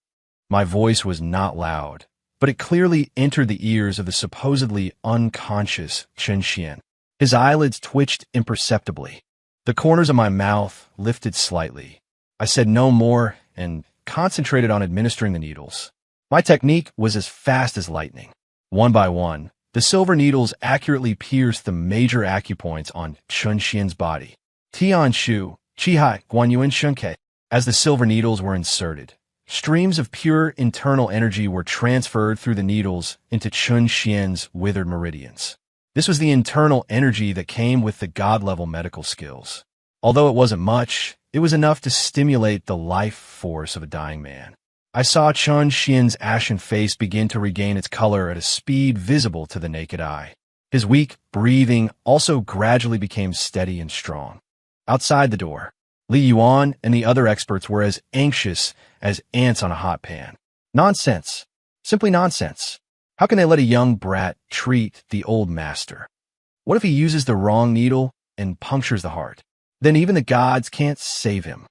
My voice was not loud, but it clearly entered the ears of the supposedly unconscious Chun Xian. His eyelids twitched imperceptibly. The corners of my mouth lifted slightly. I said no more and concentrated on administering the needles. My technique was as fast as lightning. One by one, the silver needles accurately pierced the major acupoints on Chun Xian's body. Tian Shu, Qihai, Guanyuan Shunke. As the silver needles were inserted, streams of pure internal energy were transferred through the needles into Chun Xian's withered meridians. This was the internal energy that came with the god-level medical skills. Although it wasn't much, it was enough to stimulate the life force of a dying man. I saw Chun Xian's ashen face begin to regain its color at a speed visible to the naked eye. His weak breathing also gradually became steady and strong. Outside the door, Li Yuan and the other experts were as anxious as ants on a hot pan. Nonsense. Simply nonsense. How can they let a young brat treat the old master? What if he uses the wrong needle and punctures the heart? Then even the gods can't save him.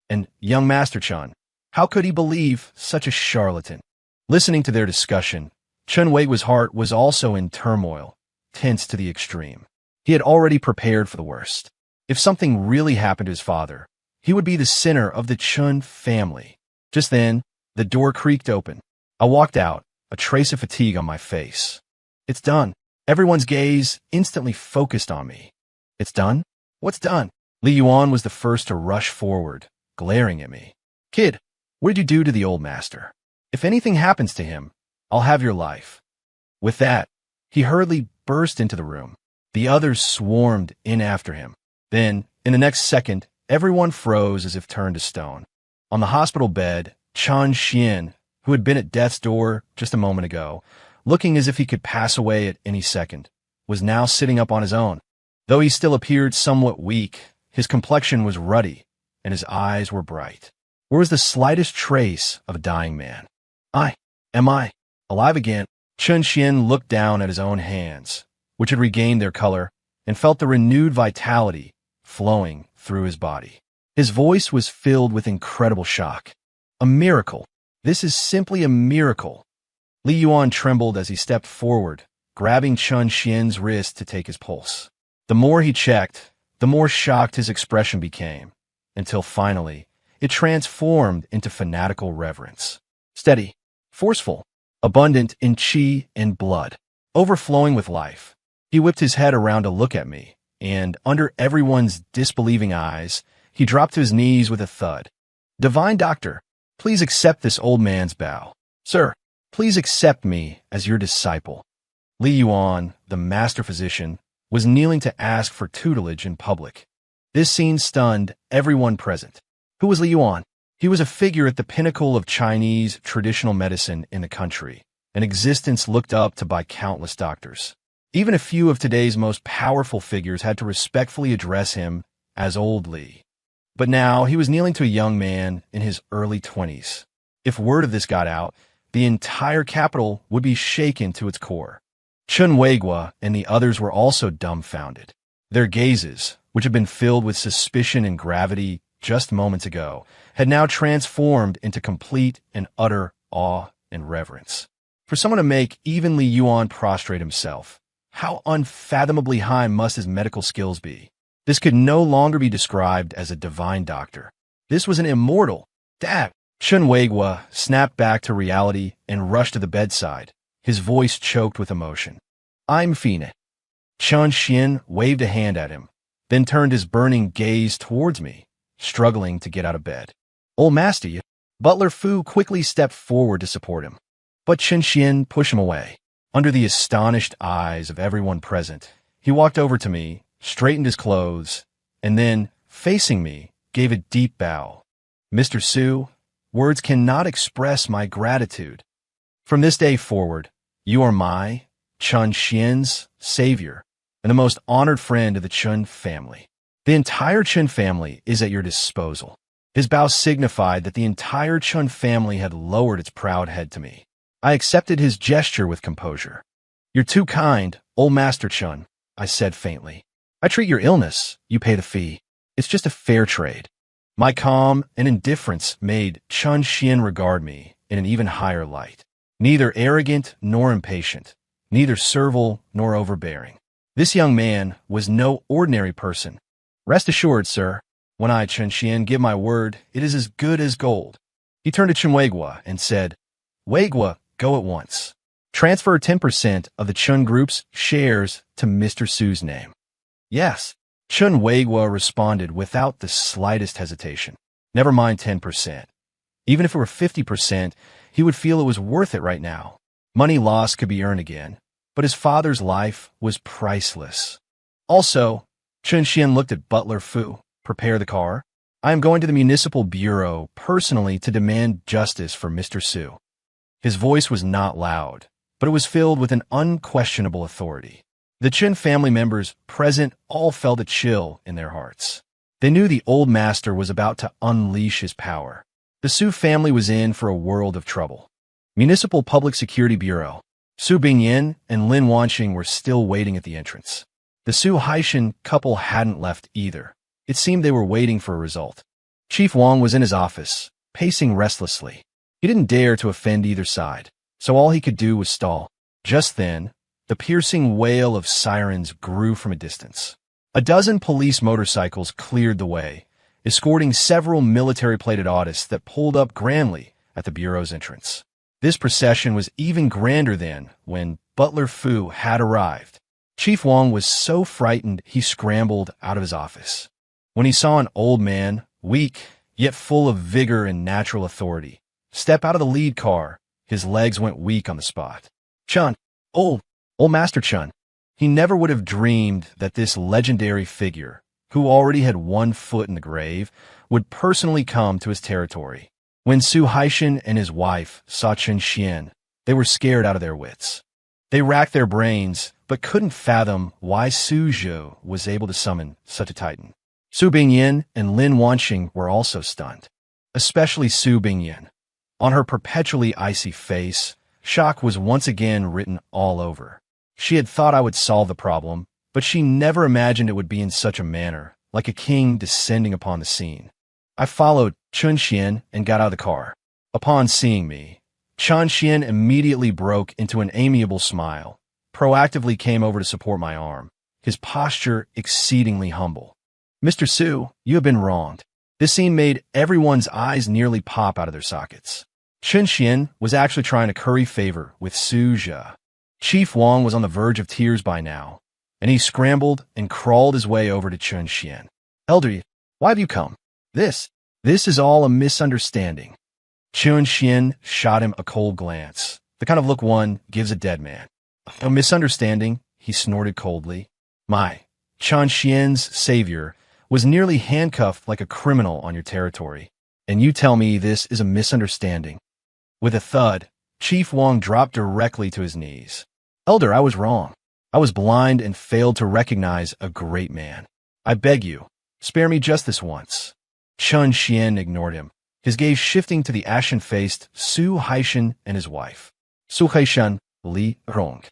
And young Master Chun, how could he believe such a charlatan? Listening to their discussion, Chen Weiguo's heart was also in turmoil, tense to the extreme. He had already prepared for the worst. If something really happened to his father, he would be the center of the Chun family. Just then, the door creaked open. I walked out, a trace of fatigue on my face. "It's done." Everyone's gaze instantly focused on me. "It's done? What's done?" Li Yuan was the first to rush forward, glaring at me. "Kid, what did you do to the old master? If anything happens to him, I'll have your life." With that, he hurriedly burst into the room. The others swarmed in after him. Then, in the next second, everyone froze as if turned to stone. On the hospital bed, Chun Xian, who had been at death's door just a moment ago, looking as if he could pass away at any second, was now sitting up on his own. Though he still appeared somewhat weak, his complexion was ruddy, and his eyes were bright. Where was the slightest trace of a dying man? Am I alive again? Chun Xian looked down at his own hands, which had regained their color, and felt the renewed vitality flowing through his body. His voice was filled with incredible shock. "A miracle. This is simply a miracle." Li Yuan trembled as he stepped forward, grabbing Chun Xian's wrist to take his pulse. The more he checked, the more shocked his expression became, until finally, it transformed into fanatical reverence. Steady, forceful, abundant in qi and blood, overflowing with life. He whipped his head around to look at me, and under everyone's disbelieving eyes, he dropped to his knees with a thud. "Divine Doctor, please accept this old man's bow. Sir, please accept me as your disciple." Li Yuan, the master physician, was kneeling to ask for tutelage in public. This scene stunned everyone present. Who was Li Yuan? He was a figure at the pinnacle of Chinese traditional medicine in the country, an existence looked up to by countless doctors. Even a few of today's most powerful figures had to respectfully address him as Old Li. But now he was kneeling to a young man in his early 20s. If word of this got out, the entire capital would be shaken to its core. Chun Weiguo and the others were also dumbfounded. Their gazes, which had been filled with suspicion and gravity just moments ago, had now transformed into complete and utter awe and reverence. For someone to make even Li Yuan prostrate himself, how unfathomably high must his medical skills be? This could no longer be described as a divine doctor. This was an immortal. Dad! Chen Weigua snapped back to reality and rushed to the bedside, his voice choked with emotion. I'm Fina. Chen Xian waved a hand at him, then turned his burning gaze towards me, struggling to get out of bed. Old Master, Butler Fu quickly stepped forward to support him, but Chen Xian pushed him away. Under the astonished eyes of everyone present, he walked over to me, straightened his clothes, and then, facing me, gave a deep bow. Mr. Su, words cannot express my gratitude. From this day forward, you are my, Chen Xian's, savior, and the most honored friend of the Chen family. The entire Chen family is at your disposal. His bow signified that the entire Chen family had lowered its proud head to me. I accepted his gesture with composure. You're too kind, old Master Chen, I said faintly. I treat your illness, you pay the fee. It's just a fair trade. My calm and indifference made Chen Xian regard me in an even higher light. Neither arrogant nor impatient, neither servile nor overbearing. This young man was no ordinary person. Rest assured, sir, when I, Chen Xian, give my word, it is as good as gold. He turned to Chen Weigua and said, Weigua, go at once. Transfer 10% of the Chen Group's shares to Mr. Su's name. Yes, Chen Weigua responded without the slightest hesitation. Never mind 10%. Even if it were 50%, he would feel it was worth it right now. Money lost could be earned again, but his father's life was priceless. Also, Chen Xian looked at Butler Fu. Prepare the car. I am going to the municipal bureau personally to demand justice for Mr. Su. His voice was not loud, but it was filled with an unquestionable authority. The Chen family members present all felt a chill in their hearts. They knew the old master was about to unleash his power. The Su family was in for a world of trouble. Municipal Public Security Bureau. Su Bingyan and Lin Wanqing were still waiting at the entrance. The Su Haishan couple hadn't left either. It seemed they were waiting for a result. Chief Wang was in his office, pacing restlessly. He didn't dare to offend either side, so all he could do was stall. Just then, the piercing wail of sirens grew from a distance. A dozen police motorcycles cleared the way, escorting several military-plated autists that pulled up grandly at the bureau's entrance. This procession was even grander than when Butler Fu had arrived. Chief Wang was so frightened he scrambled out of his office. When he saw an old man, weak, yet full of vigor and natural authority, step out of the lead car, his legs went weak on the spot. Chun, old Master Chun. He never would have dreamed that this legendary figure, who already had one foot in the grave, would personally come to his territory. When Su Haishan and his wife saw Chen Xian, they were scared out of their wits. They racked their brains, but couldn't fathom why Su Zhou was able to summon such a titan. Su Bingyan and Lin Wanqing were also stunned, especially Su Bingyan. On her perpetually icy face, shock was once again written all over. She had thought I would solve the problem, but she never imagined it would be in such a manner, like a king descending upon the scene. I followed Chen Xian and got out of the car. Upon seeing me, Chen Xian immediately broke into an amiable smile, proactively came over to support my arm, his posture exceedingly humble. Mr. Su, you have been wronged. This scene made everyone's eyes nearly pop out of their sockets. Chen Xian was actually trying to curry favor with Su Zhe. Chief Wang was on the verge of tears by now, and he scrambled and crawled his way over to Chen Xian. Elder, why have you come? This is all a misunderstanding. Chen Xian shot him a cold glance, the kind of look one gives a dead man. A misunderstanding, he snorted coldly. My, Chen Xian's savior was nearly handcuffed like a criminal on your territory, and you tell me this is a misunderstanding. With a thud, Chief Wang dropped directly to his knees. Elder, I was wrong. I was blind and failed to recognize a great man. I beg you, spare me just this once. Chen Xian ignored him, his gaze shifting to the ashen-faced Su Haishan and his wife, Su Haishan Li Rong.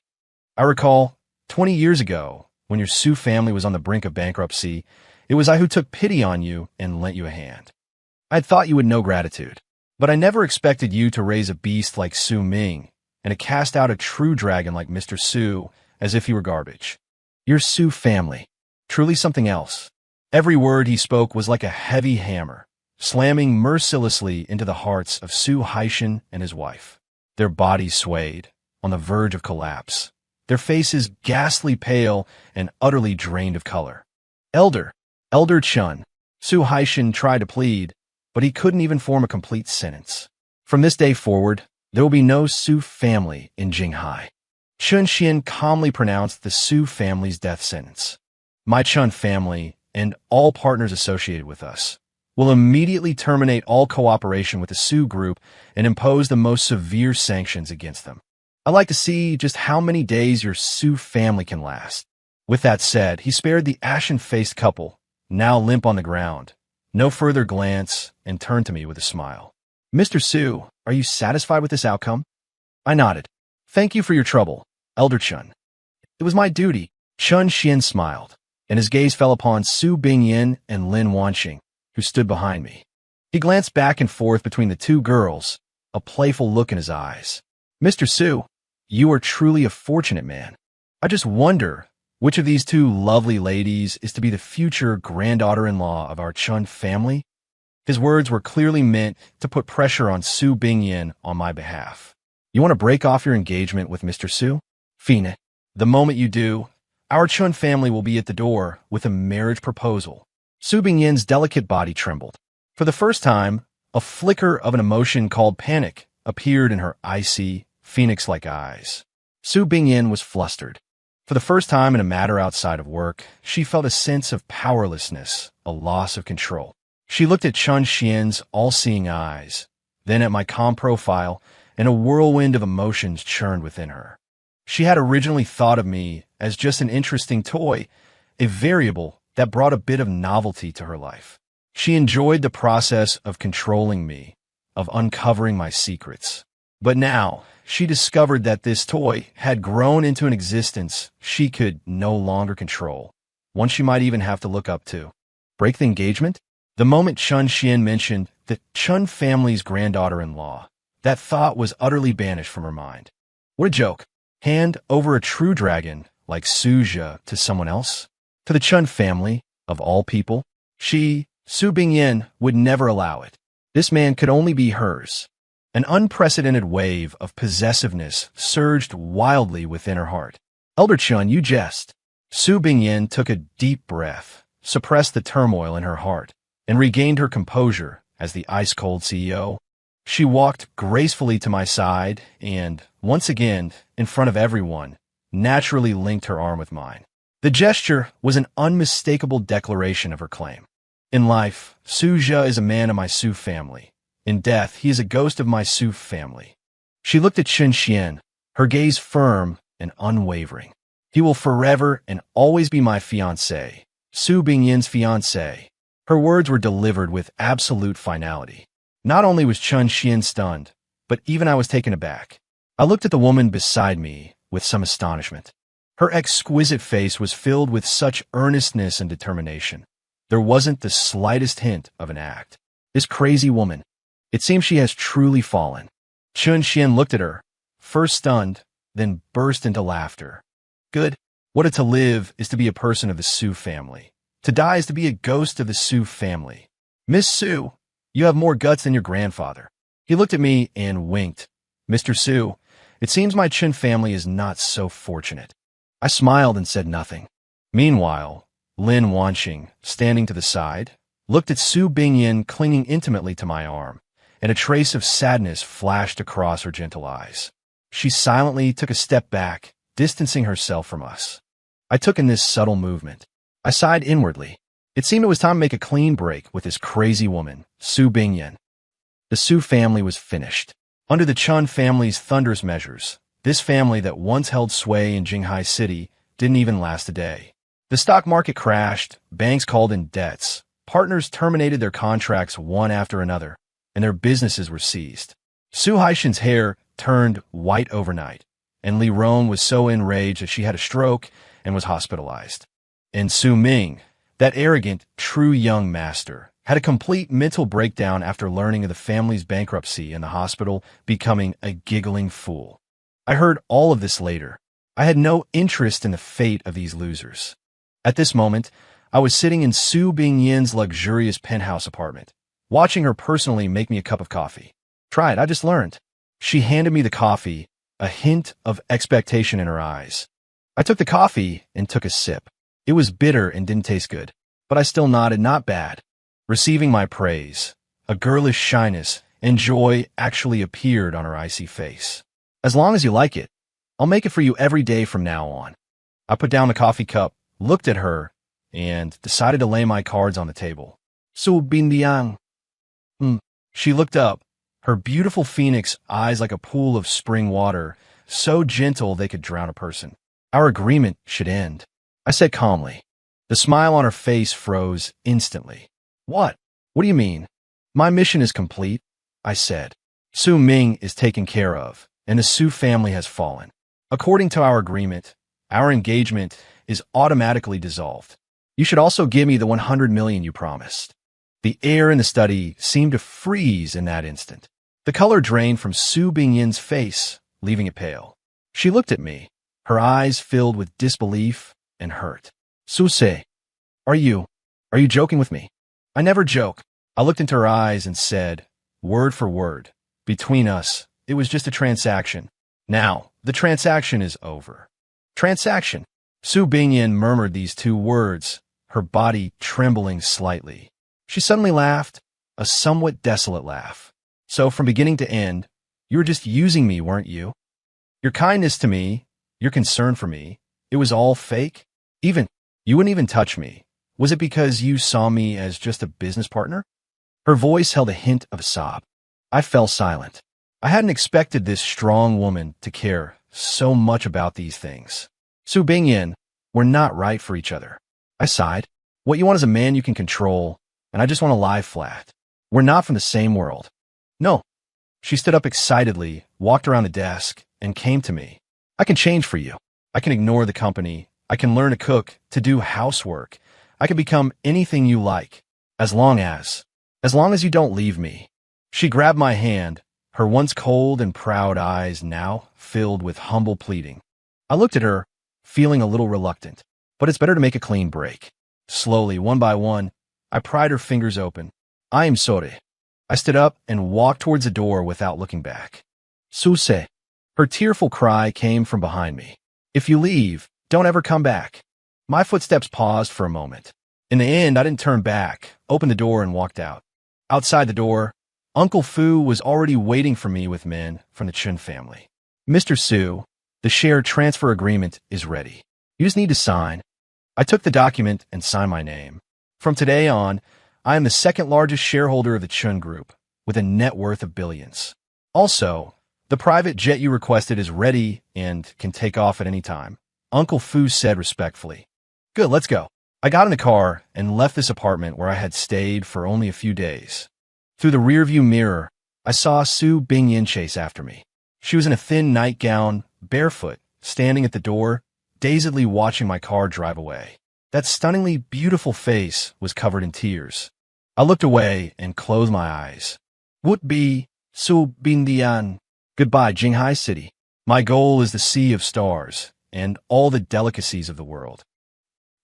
I recall, 20 years ago, when your Su family was on the brink of bankruptcy, it was I who took pity on you and lent you a hand. I had thought you would know gratitude, but I never expected you to raise a beast like Su Ming and to cast out a true dragon like Mr. Su as if he were garbage. Your Su family, truly something else. Every word he spoke was like a heavy hammer, slamming mercilessly into the hearts of Su Haishan and his wife. Their bodies swayed, on the verge of collapse, their faces ghastly pale and utterly drained of color. Elder Chun, Su Haishan tried to plead, but he couldn't even form a complete sentence. From this day forward, there will be no Su family in Jinghai. Chun Xian calmly pronounced the Su family's death sentence. My Chun family, and all partners associated with us, will immediately terminate all cooperation with the Su group and impose the most severe sanctions against them. I'd like to see just how many days your Su family can last. With that said, he spared the ashen-faced couple, now limp on the ground, no further glance, and turned to me with a smile. Mr. Su, are you satisfied with this outcome? I nodded. Thank you for your trouble, Elder Chun. It was my duty. Chun Xian smiled, and his gaze fell upon Su Bingyin and Lin Wanxing, who stood behind me. He glanced back and forth between the two girls, a playful look in his eyes. Mr. Su, you are truly a fortunate man. I just wonder which of these two lovely ladies is to be the future granddaughter-in-law of our Chun family? His words were clearly meant to put pressure on Su Bingyin on my behalf. You want to break off your engagement with Mr. Su? Fine. The moment you do, our Chun family will be at the door with a marriage proposal. Su Bingyin's delicate body trembled. For the first time, a flicker of an emotion called panic appeared in her icy, phoenix-like eyes. Su Bingyin was flustered. For the first time in a matter outside of work, she felt a sense of powerlessness, a loss of control. She looked at Chun Xian's all-seeing eyes, then at my calm profile, and a whirlwind of emotions churned within her. She had originally thought of me as just an interesting toy, a variable that brought a bit of novelty to her life. She enjoyed the process of controlling me, of uncovering my secrets. But now, she discovered that this toy had grown into an existence she could no longer control, one she might even have to look up to. Break the engagement? The moment Chun Xian mentioned the Chun family's granddaughter-in-law, that thought was utterly banished from her mind. What a joke. Hand over a true dragon like Suja to someone else? To the Chun family, of all people? She, Su Bingyin, would never allow it. This man could only be hers. An unprecedented wave of possessiveness surged wildly within her heart. Elder Chun, you jest. Su Bingyin took a deep breath, suppressed the turmoil in her heart, and regained her composure as the ice-cold CEO. She walked gracefully to my side and, once again, in front of everyone, naturally linked her arm with mine. The gesture was an unmistakable declaration of her claim. In life, Suja is a man of my Su family. In death, he is a ghost of my Su family. She looked at Chun Xian, her gaze firm and unwavering. He will forever and always be my fiancée, Su Bingyin's fiancée. Her words were delivered with absolute finality. Not only was Chun Xian stunned, but even I was taken aback. I looked at the woman beside me with some astonishment. Her exquisite face was filled with such earnestness and determination. There wasn't the slightest hint of an act. This crazy woman. It seems she has truly fallen. Chun Xian looked at her, first stunned, then burst into laughter. Good. What a to live is to be a person of the Su family. To die is to be a ghost of the Su family. Miss Su, you have more guts than your grandfather. He looked at me and winked. Mr. Su, it seems my Chun family is not so fortunate. I smiled and said nothing. Meanwhile, Lin Wanxing, standing to the side, looked at Su Bingyin clinging intimately to my arm, and a trace of sadness flashed across her gentle eyes. She silently took a step back, distancing herself from us. I took in this subtle movement. I sighed inwardly. It seemed it was time to make a clean break with this crazy woman, Su Bingyin. The Su family was finished. Under the Chun family's thunderous measures, this family that once held sway in Jinghai City didn't even last a day. The stock market crashed, banks called in debts, partners terminated their contracts one after another, and their businesses were seized. Su Haishan's hair turned white overnight, and Li Ron was so enraged that she had a stroke and was hospitalized. And Su Ming, that arrogant, true young master, had a complete mental breakdown after learning of the family's bankruptcy in the hospital, becoming a giggling fool. I heard all of this later. I had no interest in the fate of these losers. At this moment, I was sitting in Su Bingyin's luxurious penthouse apartment, watching her personally make me a cup of coffee. Try it, I just learned. She handed me the coffee, a hint of expectation in her eyes. I took the coffee and took a sip. It was bitter and didn't taste good, but I still nodded, not bad. Receiving my praise, a girlish shyness and joy actually appeared on her icy face. As long as you like it, I'll make it for you every day from now on. I put down the coffee cup, looked at her, and decided to lay my cards on the table. Su Bindiang. She looked up, her beautiful phoenix eyes like a pool of spring water, so gentle they could drown a person. Our agreement should end, I said calmly. The smile on her face froze instantly. What? What do you mean? My mission is complete, I said. Su Ming is taken care of, and the Su family has fallen. According to our agreement, our engagement is automatically dissolved. You should also give me the 100 million you promised. The air in the study seemed to freeze in that instant. The color drained from Su Bingyin's face, leaving it pale. She looked at me, her eyes filled with disbelief and hurt. Su Se, are you joking with me? I never joke. I looked into her eyes and said, word for word, between us, it was just a transaction. Now, the transaction is over. Transaction. Su Bingyin murmured these two words, her body trembling slightly. She suddenly laughed, a somewhat desolate laugh. So from beginning to end, you were just using me, weren't you? Your kindness to me, your concern for me, it was all fake? You wouldn't even touch me. Was it because you saw me as just a business partner? Her voice held a hint of a sob. I fell silent. I hadn't expected this strong woman to care so much about these things. Su Bingyin, we're not right for each other. I sighed. What you want is a man you can control, and I just want to lie flat. We're not from the same world. No. She stood up excitedly, walked around the desk, and came to me. I can change for you. I can ignore the company. I can learn to cook, to do housework. I can become anything you like, as long as you don't leave me. She grabbed my hand, her once cold and proud eyes now filled with humble pleading. I looked at her, feeling a little reluctant, but it's better to make a clean break. Slowly, one by one, I pried her fingers open. I am sorry. I stood up and walked towards the door without looking back. Suse. Her tearful cry came from behind me. If you leave, don't ever come back. My footsteps paused for a moment. In the end, I didn't turn back, opened the door and walked out. Outside the door, Uncle Fu was already waiting for me with men from the Chun family. Mr. Su, the share transfer agreement is ready. You just need to sign. I took the document and signed my name. From today on, I am the second largest shareholder of the Chun Group, with a net worth of billions. Also, the private jet you requested is ready and can take off at any time, Uncle Fu said respectfully. Good, let's go. I got in the car and left this apartment where I had stayed for only a few days. Through the rearview mirror, I saw Su Bingyin chase after me. She was in a thin nightgown, barefoot, standing at the door, dazedly watching my car drive away. That stunningly beautiful face was covered in tears. I looked away and closed my eyes. Would be Su Bindian. Goodbye, Jinghai City. My goal is the sea of stars and all the delicacies of the world.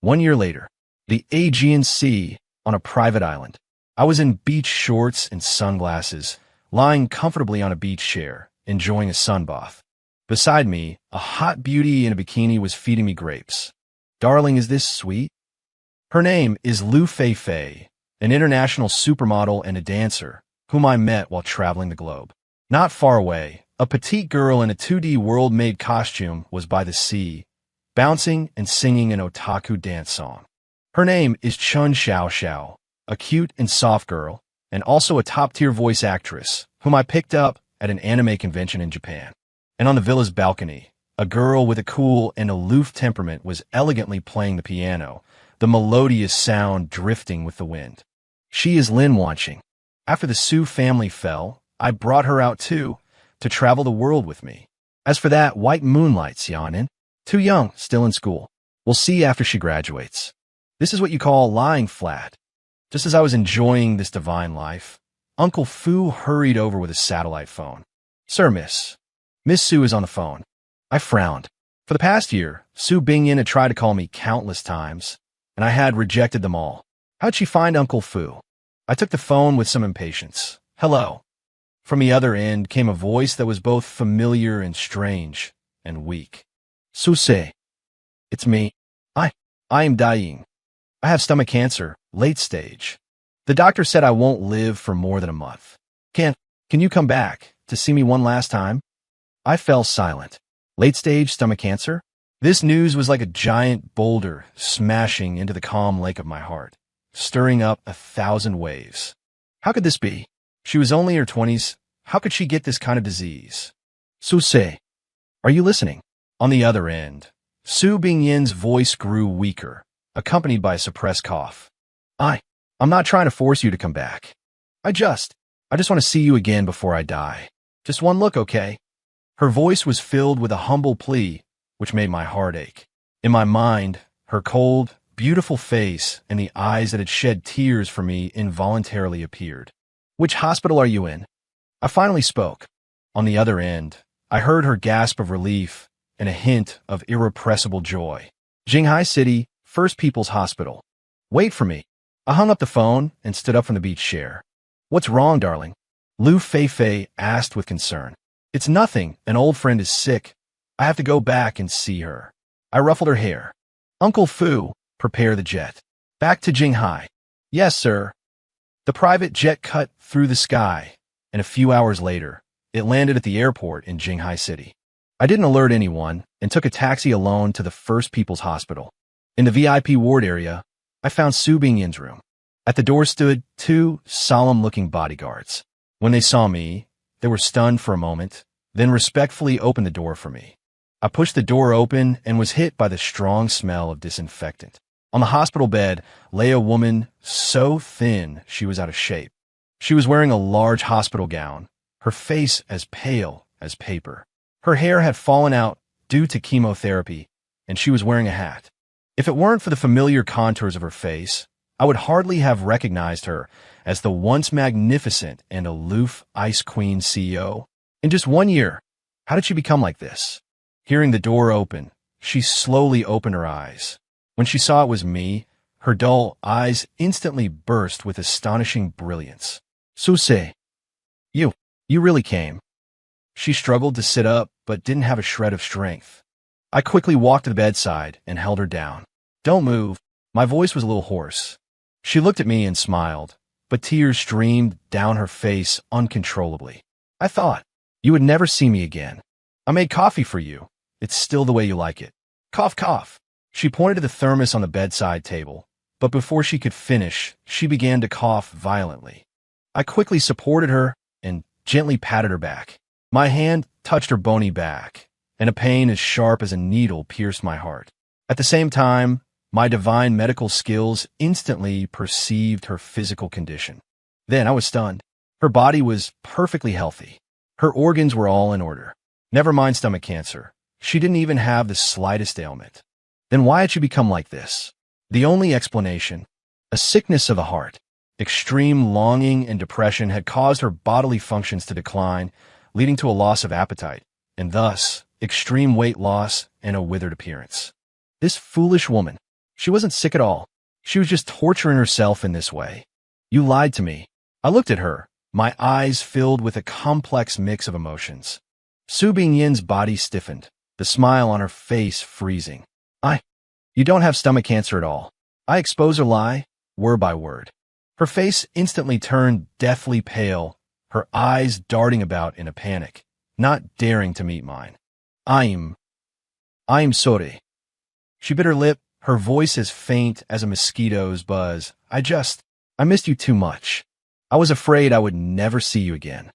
1 year later, the Aegean Sea on a private island. I was in beach shorts and sunglasses, lying comfortably on a beach chair, enjoying a sunbath. Beside me, a hot beauty in a bikini was feeding me grapes. Darling, is this sweet? Her name is Lu Fei, an international supermodel and a dancer, whom I met while traveling the globe. Not far away, a petite girl in a 2D world-made costume was by the sea, bouncing and singing an otaku dance song. Her name is Chun Xiao, a cute and soft girl, and also a top-tier voice actress, whom I picked up at an anime convention in Japan. And on the villa's balcony, a girl with a cool and aloof temperament was elegantly playing the piano, the melodious sound drifting with the wind. She is Lin Wanqing. After the Su family fell, I brought her out too, to travel the world with me. As for that white moonlight, Xiaonin, too young, still in school. We'll see after she graduates. This is what you call lying flat. Just as I was enjoying this divine life, Uncle Fu hurried over with his satellite phone. Sir, Miss Sue is on the phone. I frowned. For the past year, Su Bingyan had tried to call me countless times, and I had rejected them all. How'd she find Uncle Fu? I took the phone with some impatience. Hello. From the other end came a voice that was both familiar and strange and weak. Su-se. It's me. I am dying. I have stomach cancer, late stage. The doctor said I won't live for more than a month. Can you come back to see me one last time? I fell silent. Late stage stomach cancer? This news was like a giant boulder smashing into the calm lake of my heart, stirring up 1,000 waves. How could this be? She was only in her 20s. How could she get this kind of disease? Su-se, are you listening? On the other end, Su Bingyan's voice grew weaker, accompanied by a suppressed cough. I'm not trying to force you to come back. I just want to see you again before I die. Just one look, okay? Her voice was filled with a humble plea, which made my heart ache. In my mind, her cold, beautiful face and the eyes that had shed tears for me involuntarily appeared. Which hospital are you in? I finally spoke. On the other end, I heard her gasp of relief and a hint of irrepressible joy. Jinghai City, First People's Hospital. Wait for me. I hung up the phone and stood up from the beach chair. What's wrong, darling? Lu Feifei asked with concern. It's nothing. An old friend is sick. I have to go back and see her. I ruffled her hair. Uncle Fu, prepare the jet. Back to Jinghai. Yes, sir. The private jet cut through the sky, and a few hours later, it landed at the airport in Jinghai City. I didn't alert anyone and took a taxi alone to the First People's Hospital. In the VIP ward area, I found Su Bingyan's room. At the door stood 2 solemn-looking bodyguards. When they saw me, they were stunned for a moment, then respectfully opened the door for me. I pushed the door open and was hit by the strong smell of disinfectant. On the hospital bed lay a woman so thin she was out of shape. She was wearing a large hospital gown, her face as pale as paper. Her hair had fallen out due to chemotherapy, and she was wearing a hat. If it weren't for the familiar contours of her face, I would hardly have recognized her as the once magnificent and aloof Ice Queen CEO. In just 1 year, how did she become like this? Hearing the door open, she slowly opened her eyes. When she saw it was me, her dull eyes instantly burst with astonishing brilliance. Su-se, you really came. She struggled to sit up, but didn't have a shred of strength. I quickly walked to the bedside and held her down. Don't move. My voice was a little hoarse. She looked at me and smiled, but tears streamed down her face uncontrollably. I thought, you would never see me again. I made coffee for you. It's still the way you like it. Cough, cough. She pointed to the thermos on the bedside table, but before she could finish, she began to cough violently. I quickly supported her and gently patted her back. My hand touched her bony back, and a pain as sharp as a needle pierced my heart. At the same time, my divine medical skills instantly perceived her physical condition. Then I was stunned. Her body was perfectly healthy. Her organs were all in order. Never mind stomach cancer. She didn't even have the slightest ailment. Then why had she become like this? The only explanation, a sickness of the heart. Extreme longing and depression had caused her bodily functions to decline, leading to a loss of appetite, and thus extreme weight loss and a withered appearance. This foolish woman, she wasn't sick at all. She was just torturing herself in this way. You lied to me. I looked at her, my eyes filled with a complex mix of emotions. Su Bingyan's body stiffened, the smile on her face freezing. You don't have stomach cancer at all. I expose her lie, word by word. Her face instantly turned deathly pale, her eyes darting about in a panic, not daring to meet mine. I'm sorry. She bit her lip, her voice as faint as a mosquito's buzz. I missed you too much. I was afraid I would never see you again.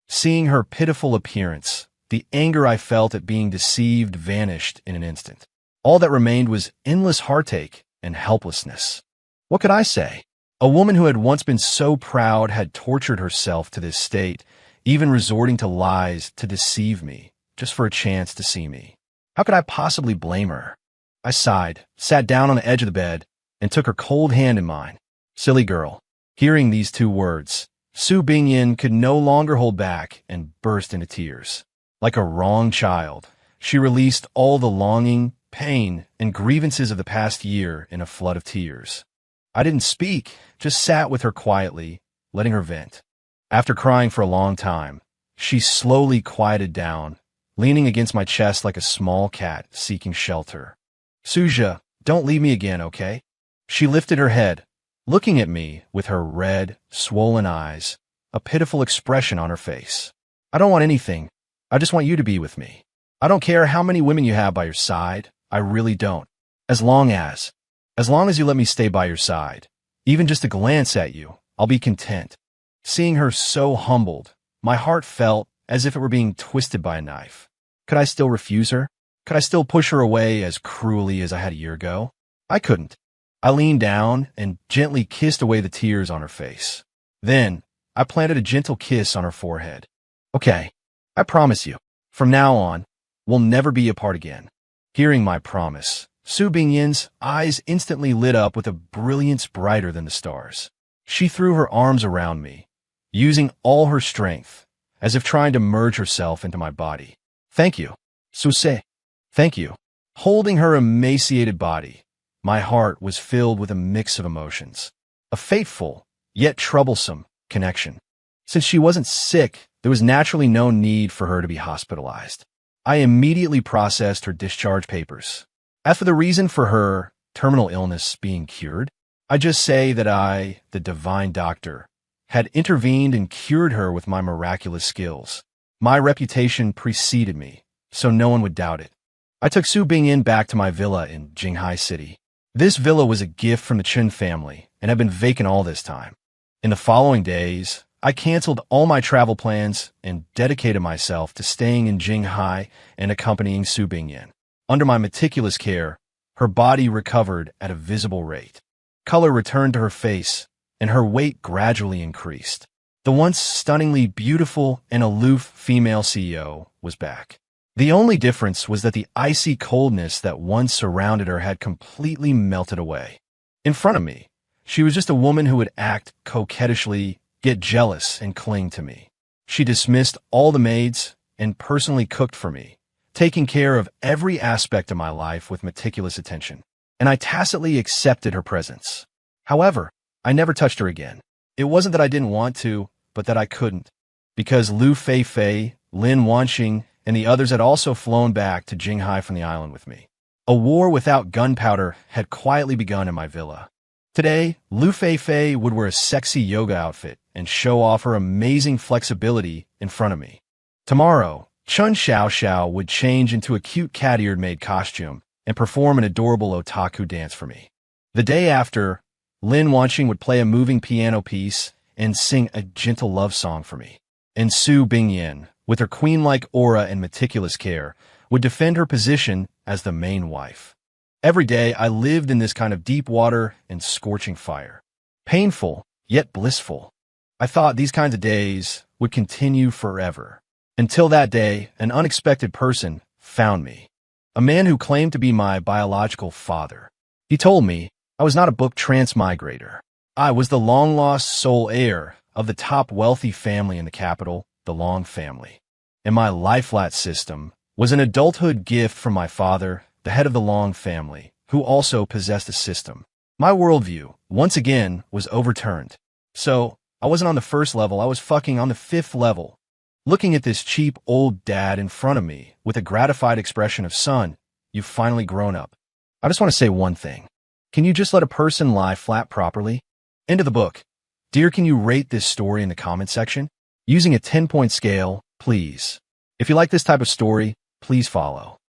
Seeing her pitiful appearance, the anger I felt at being deceived vanished in an instant. All that remained was endless heartache and helplessness. What could I say? A woman who had once been so proud had tortured herself to this state, even resorting to lies to deceive me, just for a chance to see me. How could I possibly blame her? I sighed, sat down on the edge of the bed, and took her cold hand in mine. Silly girl. Hearing these two words, Su Bingyin could no longer hold back and burst into tears. Like a wronged child, she released all the longing, pain, and grievances of the past year in a flood of tears. I didn't speak, just sat with her quietly, letting her vent. After crying for a long time, she slowly quieted down, leaning against my chest like a small cat seeking shelter. Suja, don't leave me again, okay? She lifted her head, looking at me with her red, swollen eyes, a pitiful expression on her face. I don't want anything. I just want you to be with me. I don't care how many women you have by your side. I really don't. As long as you let me stay by your side, even just to glance at you, I'll be content. Seeing her so humbled, my heart felt as if it were being twisted by a knife. Could I still refuse her? Could I still push her away as cruelly as I had a year ago? I couldn't. I leaned down and gently kissed away the tears on her face. Then, I planted a gentle kiss on her forehead. Okay, I promise you, from now on, we'll never be apart again. Hearing my promise, Su Bingyin's eyes instantly lit up with a brilliance brighter than the stars. She threw her arms around me, using all her strength, as if trying to merge herself into my body. Thank you, Su-se. Thank you. Holding her emaciated body, my heart was filled with a mix of emotions. A fateful, yet troublesome, connection. Since she wasn't sick, there was naturally no need for her to be hospitalized. I immediately processed her discharge papers. As for the reason for her terminal illness being cured, I just say that I, the divine doctor, had intervened and cured her with my miraculous skills. My reputation preceded me, so no one would doubt it. I took Su Bingyin back to my villa in Jinghai City. This villa was a gift from the Chen family and had been vacant all this time. In the following days, I canceled all my travel plans and dedicated myself to staying in Jinghai and accompanying Su Bingyin. Under my meticulous care, her body recovered at a visible rate. Color returned to her face, and her weight gradually increased. The once stunningly beautiful and aloof female CEO was back. The only difference was that the icy coldness that once surrounded her had completely melted away. In front of me, she was just a woman who would act coquettishly, get jealous, and cling to me. She dismissed all the maids and personally cooked for me, taking care of every aspect of my life with meticulous attention, and I tacitly accepted her presence. However, I never touched her again. It wasn't that I didn't want to, but that I couldn't, because Lu Feifei, Lin Wanxing, and the others had also flown back to Jinghai from the island with me. A war without gunpowder had quietly begun in my villa. Today, Lu Feifei would wear a sexy yoga outfit and show off her amazing flexibility in front of me. Tomorrow, Chun Xiaoxiao would change into a cute cat-eared maid costume and perform an adorable otaku dance for me. The day after, Lin Wanxing would play a moving piano piece and sing a gentle love song for me. And Su Bingyin, with her queen-like aura and meticulous care, would defend her position as the main wife. Every day, I lived in this kind of deep water and scorching fire. Painful, yet blissful. I thought these kinds of days would continue forever. Until that day, an unexpected person found me. A man who claimed to be my biological father. He told me I was not a book transmigrator. I was the long-lost sole heir of the top wealthy family in the capital, the Long family. And my life-flat system was an adulthood gift from my father, the head of the Long family, who also possessed a system. My worldview, once again, was overturned. So, I wasn't on the first level, I was fucking on the 5th level. Looking at this cheap old dad in front of me with a gratified expression of, son, you've finally grown up. I just want to say one thing. Can you just let a person lie flat properly? End of the book. Dear, can you rate this story in the comment section? Using a 10-point scale, please. If you like this type of story, please follow.